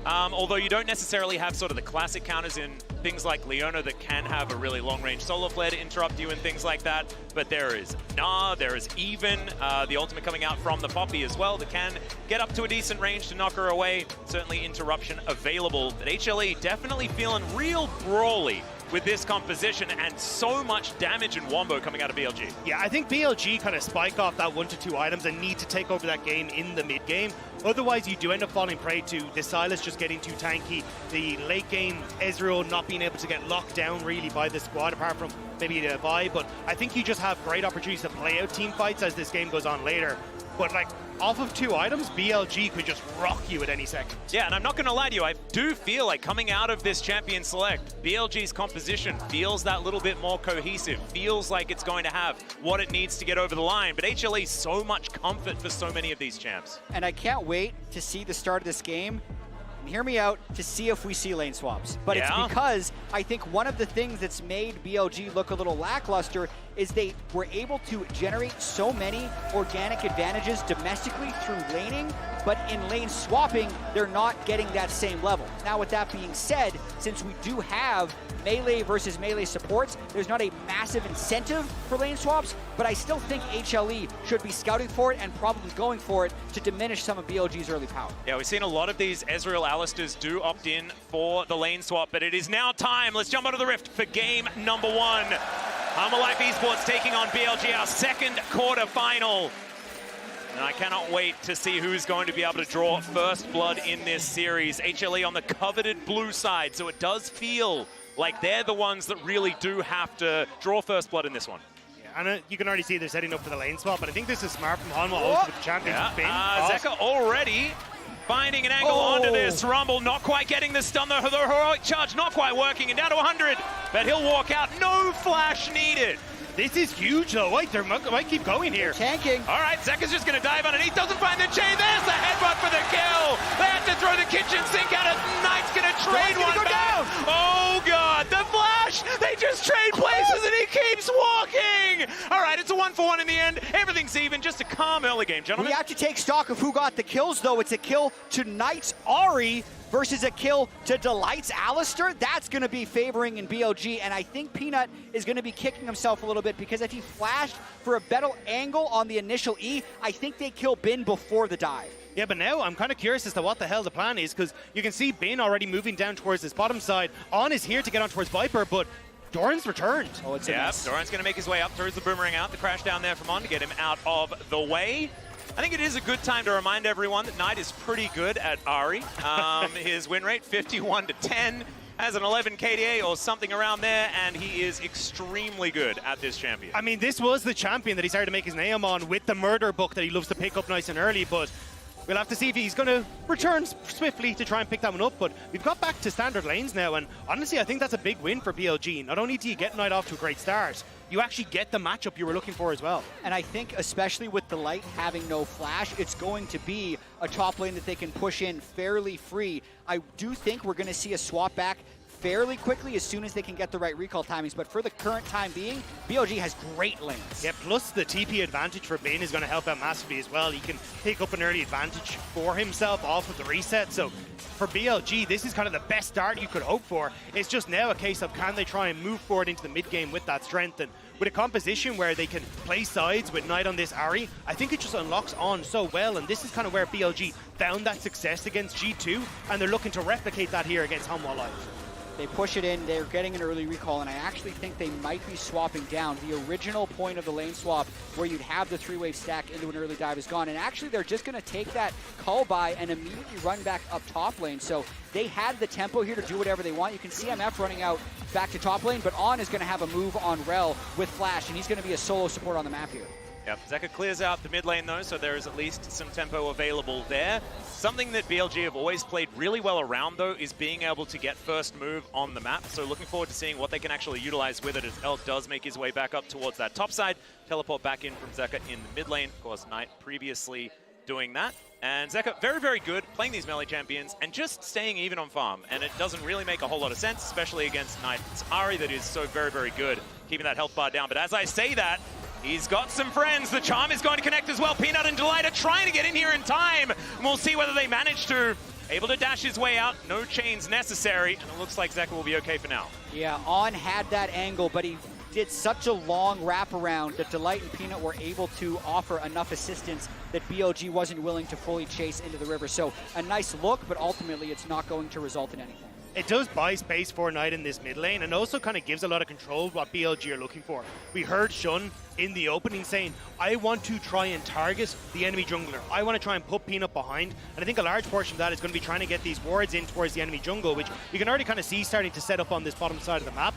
Although you don't necessarily have sort of the classic counters in things like Leona that can have a really long-range solar flare to interrupt you and things like that. But there is Gnar, there is even the ultimate coming out from the Poppy as well that can get up to a decent range to knock her away. Certainly interruption available. But HLE definitely feeling real brawly with this composition and so much damage and wombo coming out of BLG. Yeah, I think BLG kind of spike off that 1 to 2 items and need to take over that game in the mid game. Otherwise, you do end up falling prey to the Sylas just getting too tanky, the late game Ezreal not being able to get locked down really by the squad, apart from maybe the Vi. But I think you just have great opportunities to play out team fights as this game goes on later. But like, off of 2 items, BLG could just rock you at any second. Yeah, and I'm not going to lie to you, I do feel like coming out of this champion select, BLG's composition feels that little bit more cohesive, feels like it's going to have what it needs to get over the line, but HLE so much comfort for so many of these champs. And I can't wait to see the start of this game. And hear me out, to see if we see lane swaps. But it's because I think one of the things that's made BLG look a little lackluster is they were able to generate so many organic advantages domestically through laning, but in lane swapping, they're not getting that same level. Now, with that being said, since we do have melee versus melee supports, there's not a massive incentive for lane swaps, but I still think HLE should be scouting for it and probably going for it to diminish some of BLG's early power. Yeah, we've seen a lot of these Ezreal Alistars do opt in for the lane swap, but it is now time. Let's jump onto the Rift for game number 1. Hanwha Life Esports taking on BLG, our second quarterfinal. And I cannot wait to see who's going to be able to draw first blood in this series. HLE on the coveted blue side, so it does feel like they're the ones that really do have to draw first blood in this one. Yeah, and you can already see they're setting up for the lane swap, but I think this is smart from Hanwha also with the champion spin. Zeka already finding an angle onto this Rumble, not quite getting the stun, the heroic charge not quite working, and down to 100, but he'll walk out, no flash needed. This is huge though, wait, they might keep going here. Tanking. All right, Zeka's just gonna dive underneath, doesn't find the chain, there's the headbutt for the kill. They have to throw the kitchen sink at it, Knight's gonna trade one back. Down. Oh God, the flash, they just trade places and he keeps walking. All right, it's a 1-for-1 in the end, everything's even, just a calm early game, gentlemen. We have to take stock of who got the kills though. It's a kill to Knight's Ahri versus a kill to Delight's Alistar. That's going to be favoring in BLG, and I think Peanut is going to be kicking himself a little bit because if he flashed for a better angle on the initial E, I think they kill Bin before the dive. Yeah, but now I'm kind of curious as to what the hell the plan is, because you can see Bin already moving down towards this bottom side. On is here to get on towards Viper, but Doran's returned. Oh, it's Doran's going to make his way up, throws the boomerang out, the crash down there from On to get him out of the way. I think it is a good time to remind everyone that Knight is pretty good at Ahri. His win rate, 51-10, has an 11 KDA or something around there, and he is extremely good at this champion. I mean, this was the champion that he started to make his name on with the murder book that he loves to pick up nice and early, but we'll have to see if he's going to return swiftly to try and pick that one up. But we've got back to standard lanes now, and honestly, I think that's a big win for BLG. Not only do you get Knight off to a great start, you actually get the matchup you were looking for as well. And I think especially with the Light having no flash, it's going to be a top lane that they can push in fairly free. I do think we're going to see a swap back fairly quickly as soon as they can get the right recall timings, but for the current time being, BLG has great lanes. Yeah, plus the TP advantage for Bane is going to help out massively as well. He can pick up an early advantage for himself off of the reset, so for BLG, this is kind of the best start you could hope for. It's just now a case of can they try and move forward into the mid game with that strength, and with a composition where they can play sides with Knight on this Ahri, I think it just unlocks on so well, and this is kind of where BLG found that success against G2, and they're looking to replicate that here against Hanwha Live. They push it in, they're getting an early recall, and I actually think they might be swapping down. The original point of the lane swap, where you'd have the three-wave stack into an early dive, is gone, and actually they're just going to take that call by and immediately run back up top lane. So they had the tempo here to do whatever they want. You can see MF running out back to top lane, but On is going to have a move on Rell with flash, and he's going to be a solo support on the map here. Yep, Zeka clears out the mid lane though, so there is at least some tempo available there. Something that BLG have always played really well around though is being able to get first move on the map. So looking forward to seeing what they can actually utilize with it as Elk does make his way back up towards that top side. Teleport back in from Zeka in the mid lane. Of course, Knight previously doing that. And Zeka, very, very good playing these melee champions and just staying even on farm. And it doesn't really make a whole lot of sense, especially against Knight's Ahri that is so very, very good, keeping that health bar down. But as I say that, he's got some friends. The charm is going to connect as well. Peanut and Delight are trying to get in here in time. And we'll see whether they manage to. Able to dash his way out. No chains necessary. And it looks like Zeka will be okay for now. Yeah, On had that angle, but he did such a long wraparound that Delight and Peanut were able to offer enough assistance that BLG wasn't willing to fully chase into the river. So a nice look, but ultimately it's not going to result in anything. It does buy space for Knight in this mid lane, and also kind of gives a lot of control of what BLG are looking for. We heard Shun in the opening saying, I want to try and target the enemy jungler. I want to try and put Peanut behind, and I think a large portion of that is going to be trying to get these wards in towards the enemy jungle, which you can already kind of see starting to set up on this bottom side of the map.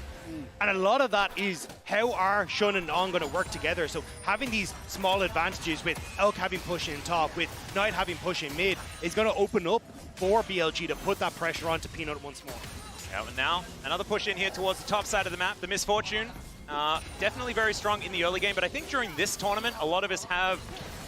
And a lot of that is how are Shun and On going to work together. So having these small advantages with Elk having push in top, with Knight having push in mid, is going to open up for BLG to put that pressure onto Peanut once more. Yeah, and now another push in here towards the top side of the map. The Miss Fortune, definitely very strong in the early game, but I think during this tournament, a lot of us have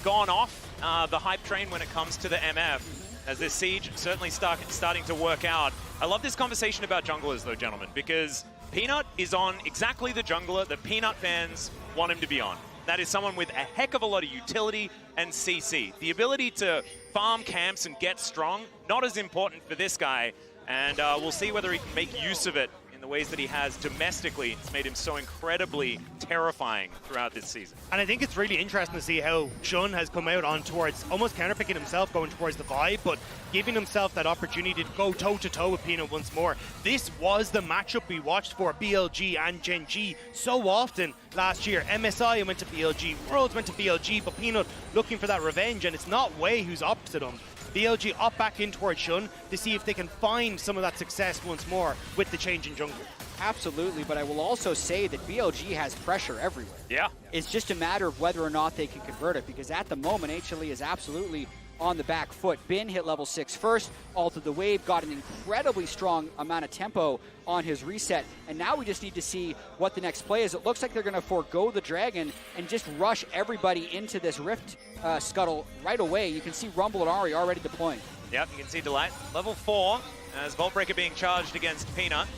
gone off the hype train when it comes to the MF, as this siege certainly starting to work out. I love this conversation about junglers though, gentlemen, because Peanut is on exactly the jungler that Peanut fans want him to be on. That is someone with a heck of a lot of utility and CC. The ability to farm camps and get strong, not as important for this guy, and we'll see whether he can make use of it in the ways that he has domestically. It's made him so incredibly terrifying throughout this season. And I think it's really interesting to see how Shun has come out on towards almost counterpicking himself, going towards the vibe, but giving himself that opportunity to go toe-to-toe with Peanut once more. This was the matchup we watched for BLG and Gen G so often last year. MSI went to BLG, Worlds went to BLG, but Peanut looking for that revenge, and it's not Wei who's opposite him. BLG up back in towards Shun to see if they can find some of that success once more with the change in jungle. Absolutely, but I will also say that BLG has pressure everywhere. Yeah. It's just a matter of whether or not they can convert it, because at the moment, HLE is absolutely on the back foot. Bin hit level 6 first, altered the wave, got an incredibly strong amount of tempo on his reset, and now we just need to see what the next play is. It looks like they're going to forego the dragon and just rush everybody into this rift scuttle right away. You can see Rumble and Ahri already deploying. Yep, you can see Delight. Level 4 as Vault Breaker being charged against Peanut.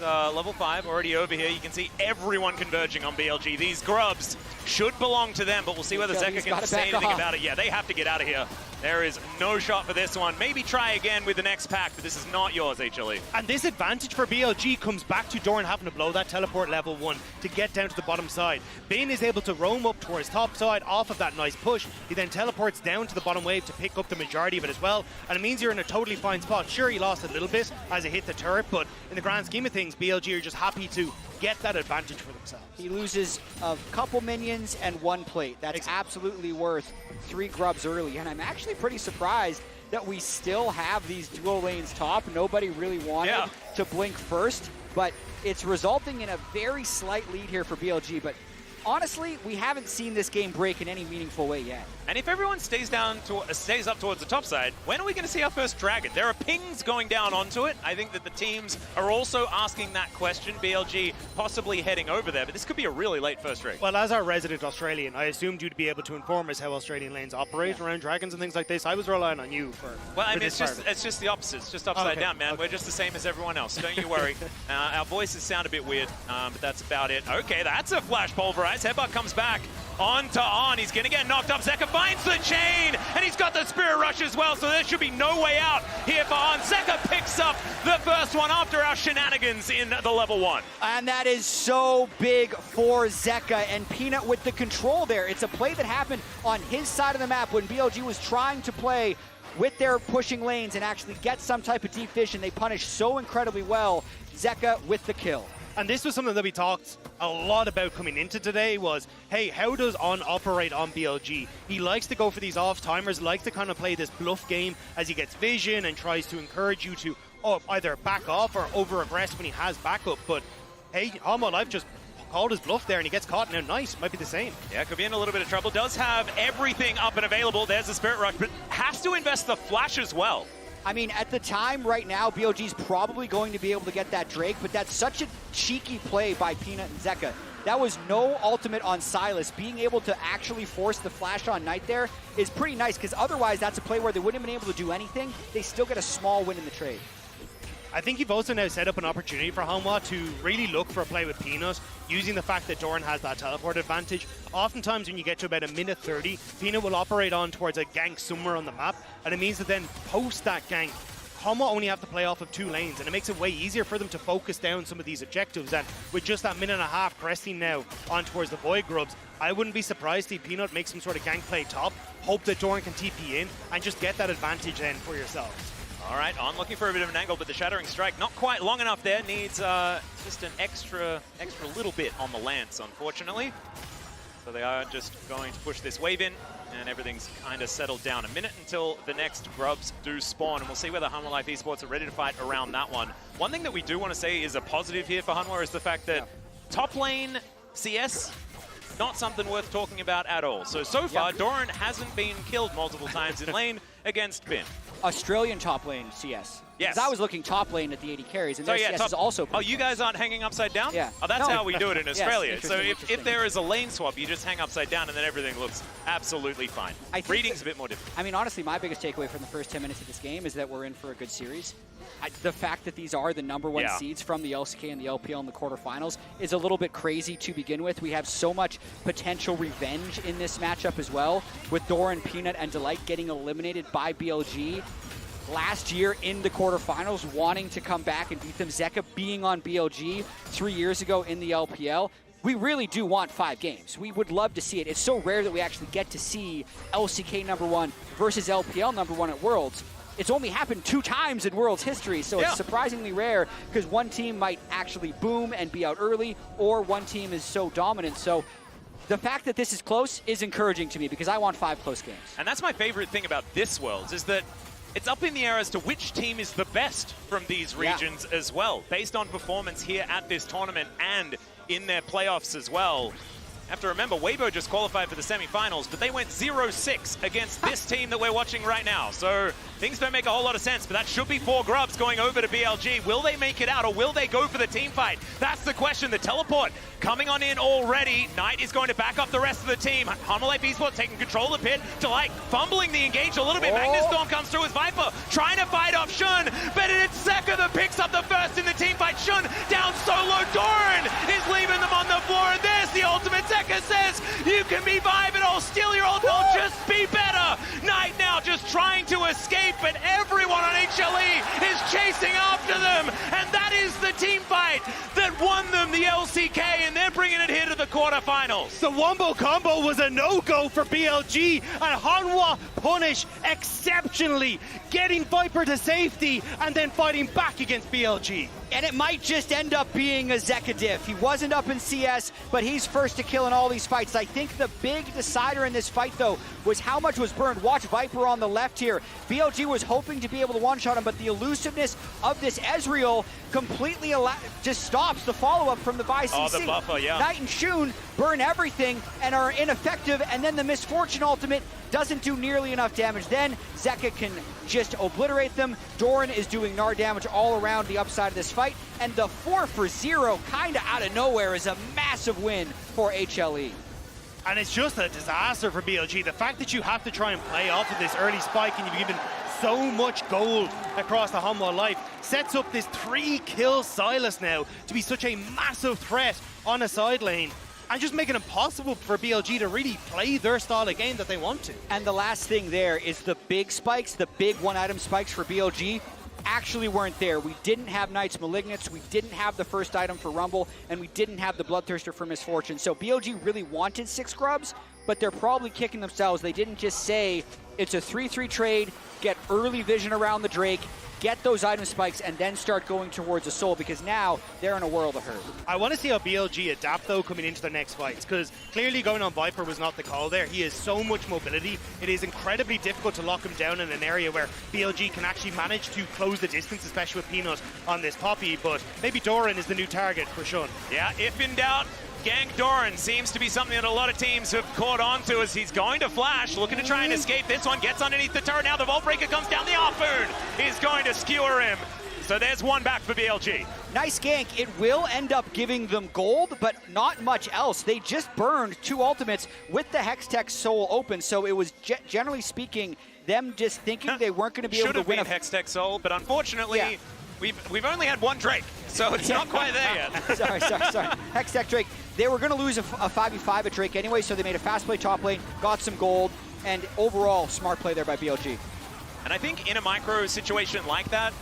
Level 5 already over here. You can see everyone converging on BLG. These grubs should belong to them, but we'll see whether Zeka can say anything about it. Yeah, they have to get out of here. There is no shot for this one. Maybe try again with the next pack, but this is not yours, HLE. And this advantage for BLG comes back to Doran having to blow that teleport level 1 to get down to the bottom side. Bane is able to roam up towards top side off of that nice push. He then teleports down to the bottom wave to pick up the majority of it as well. And it means you're in a totally fine spot. Sure, he lost a little bit as it hit the turret, but in the grand scheme of things, BLG are just happy to get that advantage for themselves. He loses a couple minions. wins and 1 plate. That's absolutely worth 3 grubs early. And I'm actually pretty surprised that we still have these duo lanes top. Nobody really wanted to blink first, but it's resulting in a very slight lead here for BLG. But honestly, we haven't seen this game break in any meaningful way yet. And if everyone stays up towards the top side, when are we going to see our first dragon? There are pings going down onto it. I think that the teams are also asking that question. BLG possibly heading over there, but this could be a really late first raid. Well, as our resident Australian, I assumed you'd be able to inform us how Australian lanes operate around dragons and things like this. I was relying on you for. Well, I mean, it's just the opposite. It's just upside down, man. We're just the same as everyone else. Don't you worry. Our voices sound a bit weird, but that's about it. Okay, that's a flash pulverize. Headbutt comes back. On to on. He's going to get knocked up. Zeka finds the chain, and he's got the Spirit Rush as well, so there should be no way out here for On. Zeka picks up the first one after our shenanigans in the level 1. And that is so big for Zeka, and Peanut with the control there. It's a play that happened on his side of the map when BLG was trying to play with their pushing lanes and actually get some type of deep vision. They punished so incredibly well. Zeka with the kill. And this was something that we talked a lot about coming into today was, hey, how does On operate on BLG? He likes to go for these off-timers, likes to kind of play this bluff game as he gets vision and tries to encourage you to either back off or over-aggress when he has backup. But, hey, Hanwha Life just called his bluff there and he gets caught. Now, nice, might be the same. Yeah, could be in a little bit of trouble. Does have everything up and available. There's the Spirit Rush, but has to invest the Flash as well. I mean, at the time right now, BLG's probably going to be able to get that Drake, but that's such a cheeky play by Peanut and Zeka. That was no ultimate on Sylas. Being able to actually force the flash on Knight there is pretty nice, because otherwise that's a play where they wouldn't have been able to do anything. They still get a small win in the trade. I think you've also now set up an opportunity for Hanwha to really look for a play with Peanut, using the fact that Doran has that teleport advantage. Oftentimes when you get to about a minute 30, Peanut will operate on towards a gank somewhere on the map, and it means that then post that gank, Hanwha only have to play off of 2 lanes, and it makes it way easier for them to focus down some of these objectives. And with just that minute and a half cresting now on towards the Void Grubs, I wouldn't be surprised if Peanut makes some sort of gank play top, hope that Doran can TP in, and just get that advantage then for yourselves. All right, On looking for a bit of an angle, but the Shattering Strike not quite long enough there. Needs just an extra little bit on the Lance, unfortunately. So they are just going to push this wave in, and everything's kind of settled down. A minute until the next grubs do spawn, and we'll see whether Hanwha Life Esports are ready to fight around that one. One thing that we do want to say is a positive here for Hanwha is the fact that top lane CS, not something worth talking about at all. So far, Doran hasn't been killed multiple times in lane against Bin. Australian top lane CS. Yes. I was looking top lane at the AD carries, and their CS is also... Oh, you guys aren't hanging upside down? Yeah. Oh, that's how we do it in Australia. Yes, so if there is a lane swap, you just hang upside down, and then everything looks absolutely fine. Reading's a bit more difficult. I mean, honestly, my biggest takeaway from the first 10 minutes of this game is that we're in for a good series. The fact that these are the #1 seeds from the LCK and the LPL in the quarterfinals is a little bit crazy to begin with. We have so much potential revenge in this matchup as well, with Doran, Peanut, and Delight getting eliminated by BLG last year in the quarterfinals, wanting to come back and beat them. Zeka being on BLG 3 years ago in the LPL. We really do want 5 games. We would love to see it. It's so rare that we actually get to see LCK #1 versus LPL #1 at Worlds. It's only happened 2 times in Worlds history, so it's surprisingly rare, because one team might actually boom and be out early, or one team is so dominant. So the fact that this is close is encouraging to me, because I want 5 close games. And that's my favorite thing about this Worlds, is that it's up in the air as to which team is the best from these regions as well, based on performance here at this tournament and in their playoffs as well. You have to remember, Weibo just qualified for the semifinals, but they went 0-6 against this team that we're watching right now. So things don't make a whole lot of sense, but that should be 4 grubs going over to BLG. Will they make it out, or will they go for the team fight? That's the question. The teleport coming on in already. Knight is going to back up the rest of the team. Hanwha Life Esports taking control of the pit. Delight fumbling the engage a little bit. Magnus Storm comes through with Viper, trying to fight off Shun, but it's Zeka that picks up the first in the team fight. Shun down solo. Doran is leaving them on the floor, and there's the ultimate. Zeka says, you can be vibing, I'll steal your ult, I'll just be better. Knight now just trying to escape, but everyone on HLE is chasing after them, and that is the team fight that won them the LCK, and they're bringing it here to the quarterfinals. The wombo combo was a no-go for BLG, and Hanwha punish exceptionally, getting Viper to safety and then fighting back against BLG. And it might just end up being a Zeka diff. He wasn't up in CS, but he's first to kill in all these fights. I think the big decider in this fight, though, was how much was burned. Watch Viper on the left here. BLG was hoping to be able to one-shot him, but the elusiveness of this Ezreal completely just stops the follow-up from the VICC. Oh, the buffer, yeah. Knight and Shun burn everything and are ineffective, and then the Miss Fortune ultimate doesn't do nearly enough damage. Then Zeka can just obliterate them. Doran is doing Gnar damage all around the upside of this fight, and the 4-for-0 kind of out of nowhere is a massive win for HLE. And it's just a disaster for BLG. The fact that you have to try and play off of this early spike and you've given so much gold across the Hanwha life sets up this 3-kill Sylas now to be such a massive threat on a side lane, and just make it impossible for BLG to really play their style of game that they want to. And the last thing there is the big spikes, the big one-item spikes for BLG actually weren't there. We didn't have Knight's Malignants, we didn't have the first item for Rumble, and we didn't have the Bloodthirster for Miss Fortune. So BLG really wanted 6 grubs, but they're probably kicking themselves. They didn't just say it's a 3-3 trade, get early vision around the Drake, get those item spikes, and then start going towards a soul, because now they're in a world of hurt. I want to see how BLG adapt, though, coming into their next fights, because clearly going on Viper was not the call there. He has so much mobility. It is incredibly difficult to lock him down in an area where BLG can actually manage to close the distance, especially with Peanut on this Poppy, but maybe Doran is the new target for Shun. Yeah, if in doubt, gank Doran seems to be something that a lot of teams have caught on to, as he's going to flash, looking to try and escape. This one gets underneath the turret. Now the Vault Breaker comes down. The Harpoon is going to skewer him. So there's one back for BLG. Nice gank. It will end up giving them gold, but not much else. They just burned 2 ultimates with the Hextech Soul open, so it was generally speaking them just thinking they weren't going to be able to win a Hextech Soul, but unfortunately, yeah, we've only had 1 Drake, so it's not quite there yet. sorry. Hextech Drake. They were going to lose a 5v5 at Drake anyway, so they made a fast play top lane, got some gold, and overall, smart play there by BLG. And I think in a micro situation like that,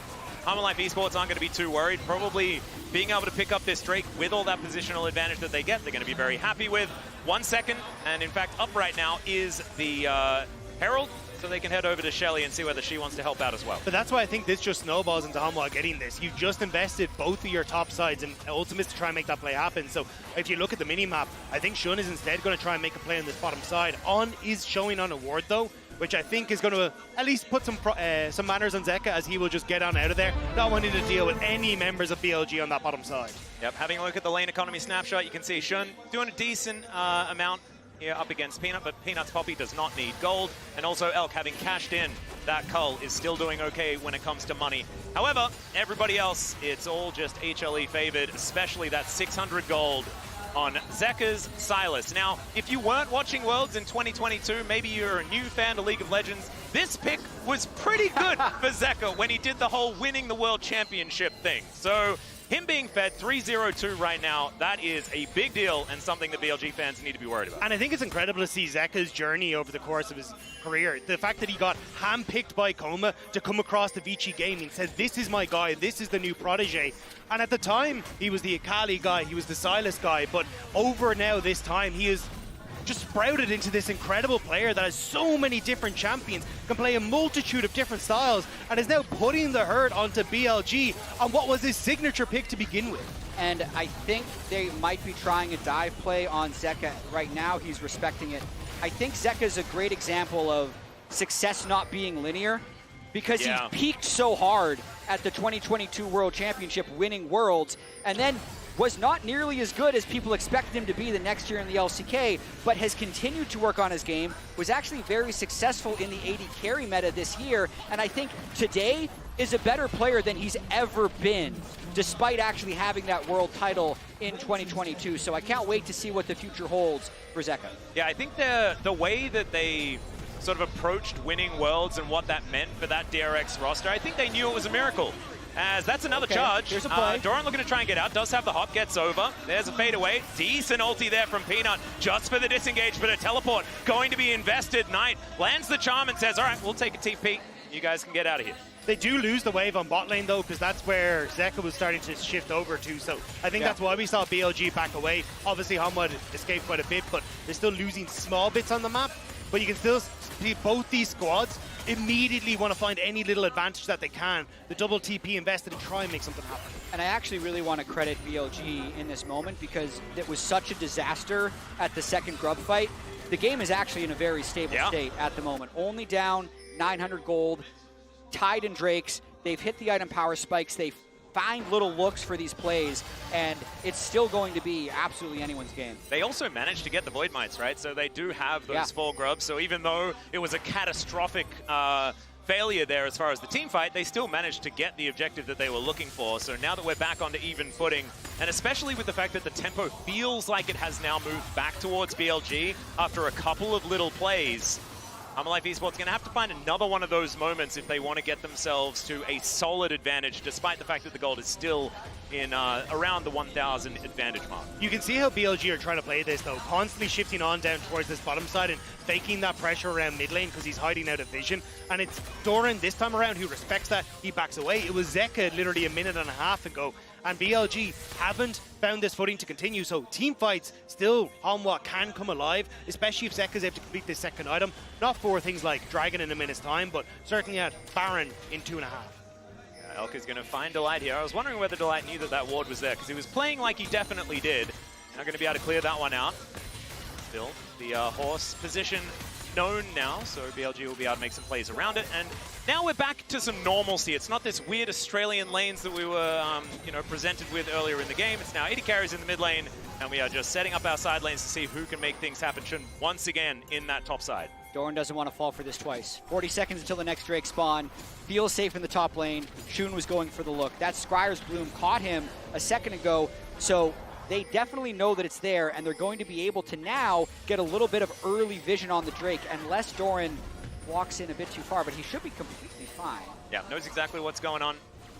Hanwha Life Esports aren't going to be too worried. Probably being able to pick up this Drake with all that positional advantage that they get, they're going to be very happy with. 1 second, and in fact, up right now is the Herald, so they can head over to Shelly and see whether she wants to help out as well. But that's why I think this just snowballs into Hanwha getting this. You've just invested both of your top sides in ultimates to try and make that play happen. So if you look at the mini-map, I think Shun is instead going to try and make a play on this bottom side. On is showing on a ward, though, which I think is going to at least put some manners on Zeka, as he will just get on out of there, not wanting to deal with any members of BLG on that bottom side. Yep, having a look at the lane economy snapshot, you can see Shun doing a decent amount here up against Peanut, but Peanut's Poppy does not need gold, and also Elk, having cashed in that cull, is still doing okay when it comes to money. However, everybody else, it's all just HLE favored, especially that 600 gold on Zeka's Sylas. Now, if you weren't watching Worlds in 2022, maybe you're a new fan of League of Legends, this pick was pretty good for Zeka when he did the whole winning the World Championship thing. So him being fed 3-0-2 right now, that is a big deal and something that BLG fans need to be worried about. And I think it's incredible to see Zeka's journey over the course of his career. The fact that he got handpicked by Coma to come across the Vici Gaming, said, this is my guy, this is the new protege. And at the time, he was the Akali guy, he was the Sylas guy, but over now this time, he is just sprouted into this incredible player that has so many different champions, can play a multitude of different styles, and is now putting the hurt onto BLG on what was his signature pick to begin with. And I think they might be trying a dive play on Zeka right now. He's respecting it. I think Zeka is a great example of success not being linear, because he peaked so hard at the 2022 World Championship, winning Worlds, and then was not nearly as good as people expected him to be the next year in the LCK, but has continued to work on his game, was actually very successful in the AD carry meta this year, and I think today is a better player than he's ever been, despite actually having that world title in 2022. So I can't wait to see what the future holds for Zeka. Yeah, I think the way that they sort of approached winning Worlds and what that meant for that DRX roster, I think they knew it was a miracle. As that's another charge. Here's a play. Doran looking to try and get out. Does have the hop. Gets over. There's a fadeaway. Decent ulti there from Peanut. Just for the disengage, but a teleport going to be invested. Knight lands the charm and says, all right, we'll take a TP. You guys can get out of here. They do lose the wave on bot lane though, because that's where Zeka was starting to shift over to. So I think that's why we saw BLG back away. Obviously Hanwha escaped quite a bit, but they're still losing small bits on the map. But you can still see both these squads immediately want to find any little advantage that they can. The double TP invested and try and make something happen. And I actually really want to credit BLG in this moment because it was such a disaster at the second grub fight. The game is actually in a very stable state at the moment. Only down 900 gold, tied in Drakes. They've hit the item power spikes. They find little looks for these plays, and it's still going to be absolutely anyone's game. They also managed to get the Void Mites, right? So they do have those 4 grubs. So even though it was a catastrophic failure there as far as the team fight, they still managed to get the objective that they were looking for. So now that we're back onto even footing, and especially with the fact that the tempo feels like it has now moved back towards BLG after a couple of little plays, Life Esports going to have to find another one of those moments if they want to get themselves to a solid advantage, despite the fact that the gold is still in around the 1,000 advantage mark. You can see how BLG are trying to play this, though, constantly shifting on down towards this bottom side and faking that pressure around mid lane because he's hiding out of vision. And it's Doran this time around who respects that. He backs away. It was Zeka literally a minute and a half ago. And BLG haven't found this footing to continue, so team fights still, Hanwha can come alive, especially if Zeka's able to complete this second item. Not for things like Dragon in a minute's time, but certainly at Baron in 2.5. Elk is going to find Delight here. I was wondering whether Delight knew that that ward was there, because he was playing like he definitely did. Not going to be able to clear that one out. Still, the horse position known now, so BLG will be able to make some plays around it. And now we're back to some normalcy. It's not this weird Australian lanes that we were, presented with earlier in the game. It's now 80 carries in the mid lane, and we are just setting up our side lanes to see who can make things happen once again in that top side. Doran doesn't want to fall for this twice. 40 seconds until the next Drake spawn. Feels safe in the top lane. Shun was going for the look. That Scryer's Bloom caught him a second ago, so they definitely know that it's there, and they're going to be able to now get a little bit of early vision on the Drake, unless Doran walks in a bit too far, but he should be completely fine. Yeah, knows exactly what's going on.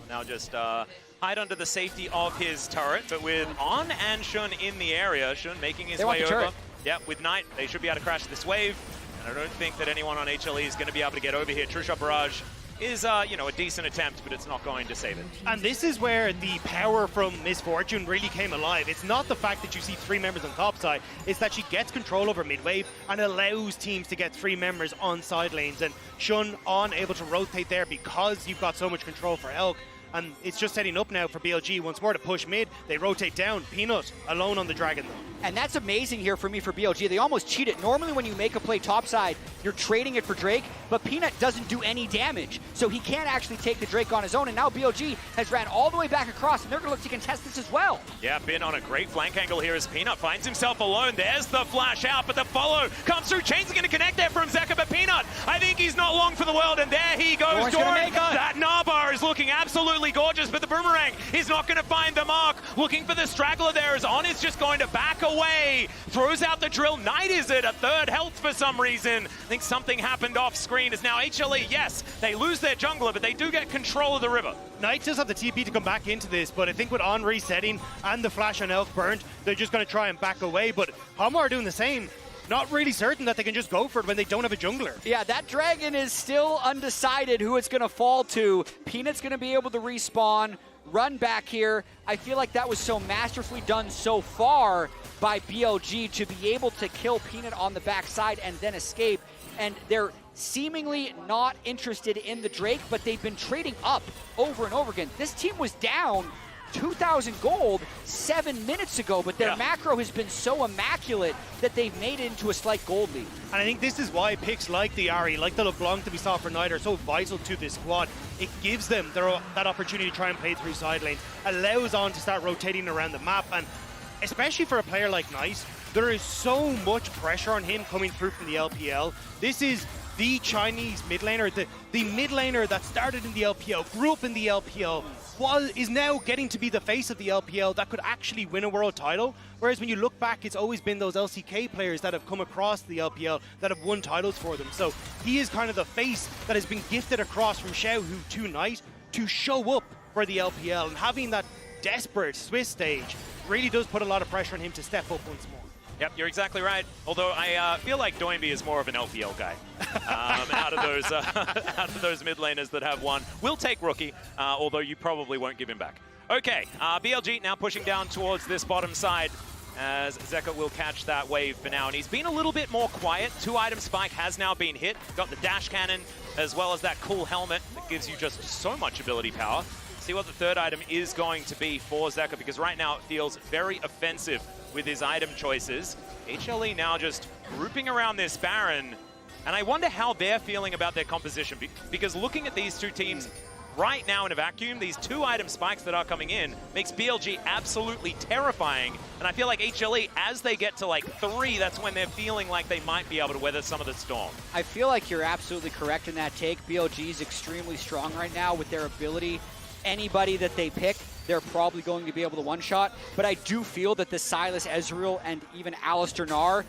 Now just hide under the safety of his turret, but with On and Shun in the area, Shun making his way over. Yeah, with Knight, they should be able to crash this wave. And I don't think that anyone on HLE is going to be able to get over here. True Shot Barrage is, a decent attempt, but it's not going to save it. And this is where the power from Miss Fortune really came alive. It's not the fact that you see 3 members on top side, it's that she gets control over mid-wave and allows teams to get 3 members on side lanes. And Shun On able to rotate there because you've got so much control for Elk. And it's just setting up now for BLG once more to push mid. They rotate down. Peanut alone on the Dragon, though. And that's amazing here for me for BLG. They almost cheat it. Normally when you make a play topside, you're trading it for Drake, but Peanut doesn't do any damage. So he can't actually take the Drake on his own. And now BLG has ran all the way back across, and they're going to look to contest this as well. Yeah, Bin on a great flank angle here as Peanut finds himself alone. There's the flash out, but the follow comes through. Chain's going to connect there from Zeka, but Peanut, I think he's not long for the world, and there he goes. Doran, that Narbar is looking absolutely gorgeous, but the Boomerang is not going to find the mark. Looking for the straggler there as On is just going to back away. Throws out the drill. Knight is at a 3rd health for some reason. I think something happened off screen as now HLE, yes, they lose their jungler, but they do get control of the river. Knight does have the TP to come back into this, but I think with On resetting and the flash on Elk burnt, they're just going to try and back away, but Hanwha are doing the same. Not really certain that they can just go for it when they don't have a jungler. Yeah, that Dragon is still undecided who it's going to fall to. Peanut's going to be able to respawn, run back here. I feel like that was so masterfully done so far by BLG to be able to kill Peanut on the backside and then escape. And they're seemingly not interested in the Drake, but they've been trading up over and over again. This team was down 2,000 gold 7 minutes ago, but their macro has been so immaculate that they've made it into a slight gold lead. And I think this is why picks like the Ahri, like the LeBlanc that we saw for Knight are so vital to this squad. It gives them that opportunity to try and play through side lanes, allows On to start rotating around the map, and especially for a player like Knight, there is so much pressure on him coming through from the LPL. This is the Chinese mid laner, the mid laner that started in the LPL, grew up in the LPL, is now getting to be the face of the LPL that could actually win a world title. Whereas when you look back, it's always been those LCK players that have come across the LPL that have won titles for them. So he is kind of the face that has been gifted across from Xiaohu to Knight to show up for the LPL, and having that desperate Swiss stage really does put a lot of pressure on him to step up once more. Yep, you're exactly right. Although I feel like Doinby is more of an LPL guy. Out of those mid laners that have won. We'll take Rookie, although you probably won't give him back. Okay, BLG now pushing down towards this bottom side as Zeka will catch that wave for now. And he's been a little bit more quiet. 2-item spike has now been hit. Got the dash cannon as well as that cool helmet that gives you just so much ability power. See what the third item is going to be for Zeka, because right now it feels very offensive with his item choices. HLE now just grouping around this Baron, and I wonder how they're feeling about their composition, because looking at these two teams right now in a vacuum, these 2-item spikes that are coming in makes BLG absolutely terrifying, and I feel like HLE, as they get to like 3, that's when they're feeling like they might be able to weather some of the storm. I feel like you're absolutely correct in that take. BLG is extremely strong right now with their ability. Anybody that they pick, they're probably going to be able to one-shot. But I do feel that the Sylas, Ezreal, and even Alistar Gnar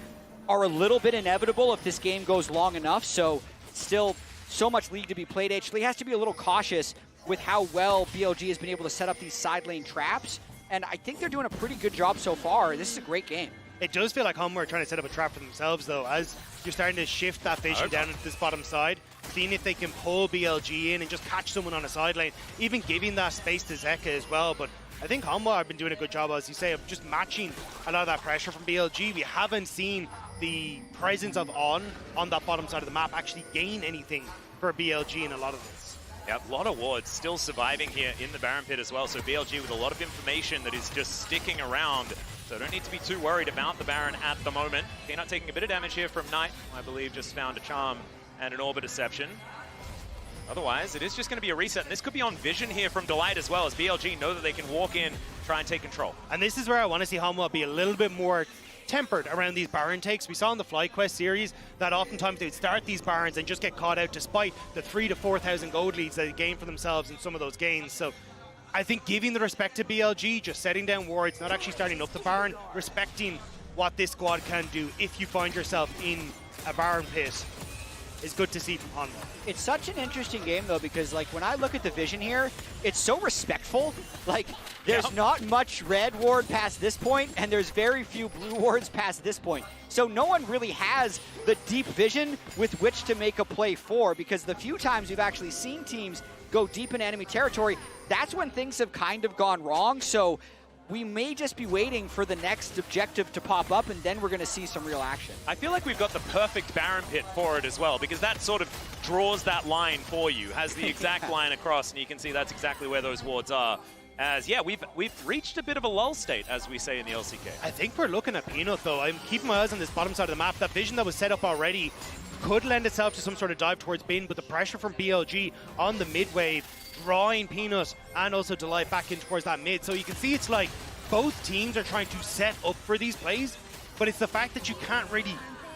are a little bit inevitable if this game goes long enough. So still so much league to be played. HLE has to be a little cautious with how well BLG has been able to set up these side lane traps. And I think they're doing a pretty good job so far. This is a great game. It does feel like Hanwha are trying to set up a trap for themselves, though, as you're starting to shift that vision down into this bottom side, seeing if they can pull BLG in and just catch someone on a side lane, even giving that space to Zeka as well. But I think Hanwha have been doing a good job, as you say, of just matching a lot of that pressure from BLG. We haven't seen the presence of on that bottom side of the map actually gain anything for BLG in a lot of this. Yep, a lot of wards still surviving here in the Baron Pit as well, so BLG with a lot of information that is just sticking around. So don't need to be too worried about the Baron at the moment. Peanut taking a bit of damage here from Knight, I believe just found a charm and an Orb of Deception. Otherwise, it is just going to be a reset, and this could be on vision here from Delight as well, as BLG know that they can walk in, try and take control. And this is where I want to see Hanwha be a little bit more tempered around these Baron takes. We saw in the FlyQuest series that oftentimes they'd start these Barons and just get caught out despite the 3,000 to 4,000 gold leads they gained for themselves in some of those games. So I think giving the respect to BLG, just setting down wards, not actually starting up the Baron, respecting what this squad can do if you find yourself in a Baron pit, is good to see from Hanwha. It's such an interesting game, though, because like when I look at the vision here, it's so respectful. Like there's not much red ward past this point, and there's very few blue wards past this point. So no one really has the deep vision with which to make a play for, because the few times we've actually seen teams go deep in enemy territory, that's when things have kind of gone wrong. So we may just be waiting for the next objective to pop up, and then we're going to see some real action. I feel like we've got the perfect Baron Pit for it as well, because that sort of draws that line for you, has the exact line across, and you can see that's exactly where those wards are. As, yeah, we've reached a bit of a lull state, as we say in the LCK. I think we're looking at Peanut, though. I'm keeping my eyes on this bottom side of the map. That vision that was set up already could lend itself to some sort of dive towards Bin, but the pressure from BLG on the mid wave, drawing Peanut and also Delight back in towards that mid. So you can see it's like both teams are trying to set up for these plays, but it's the fact that you can't really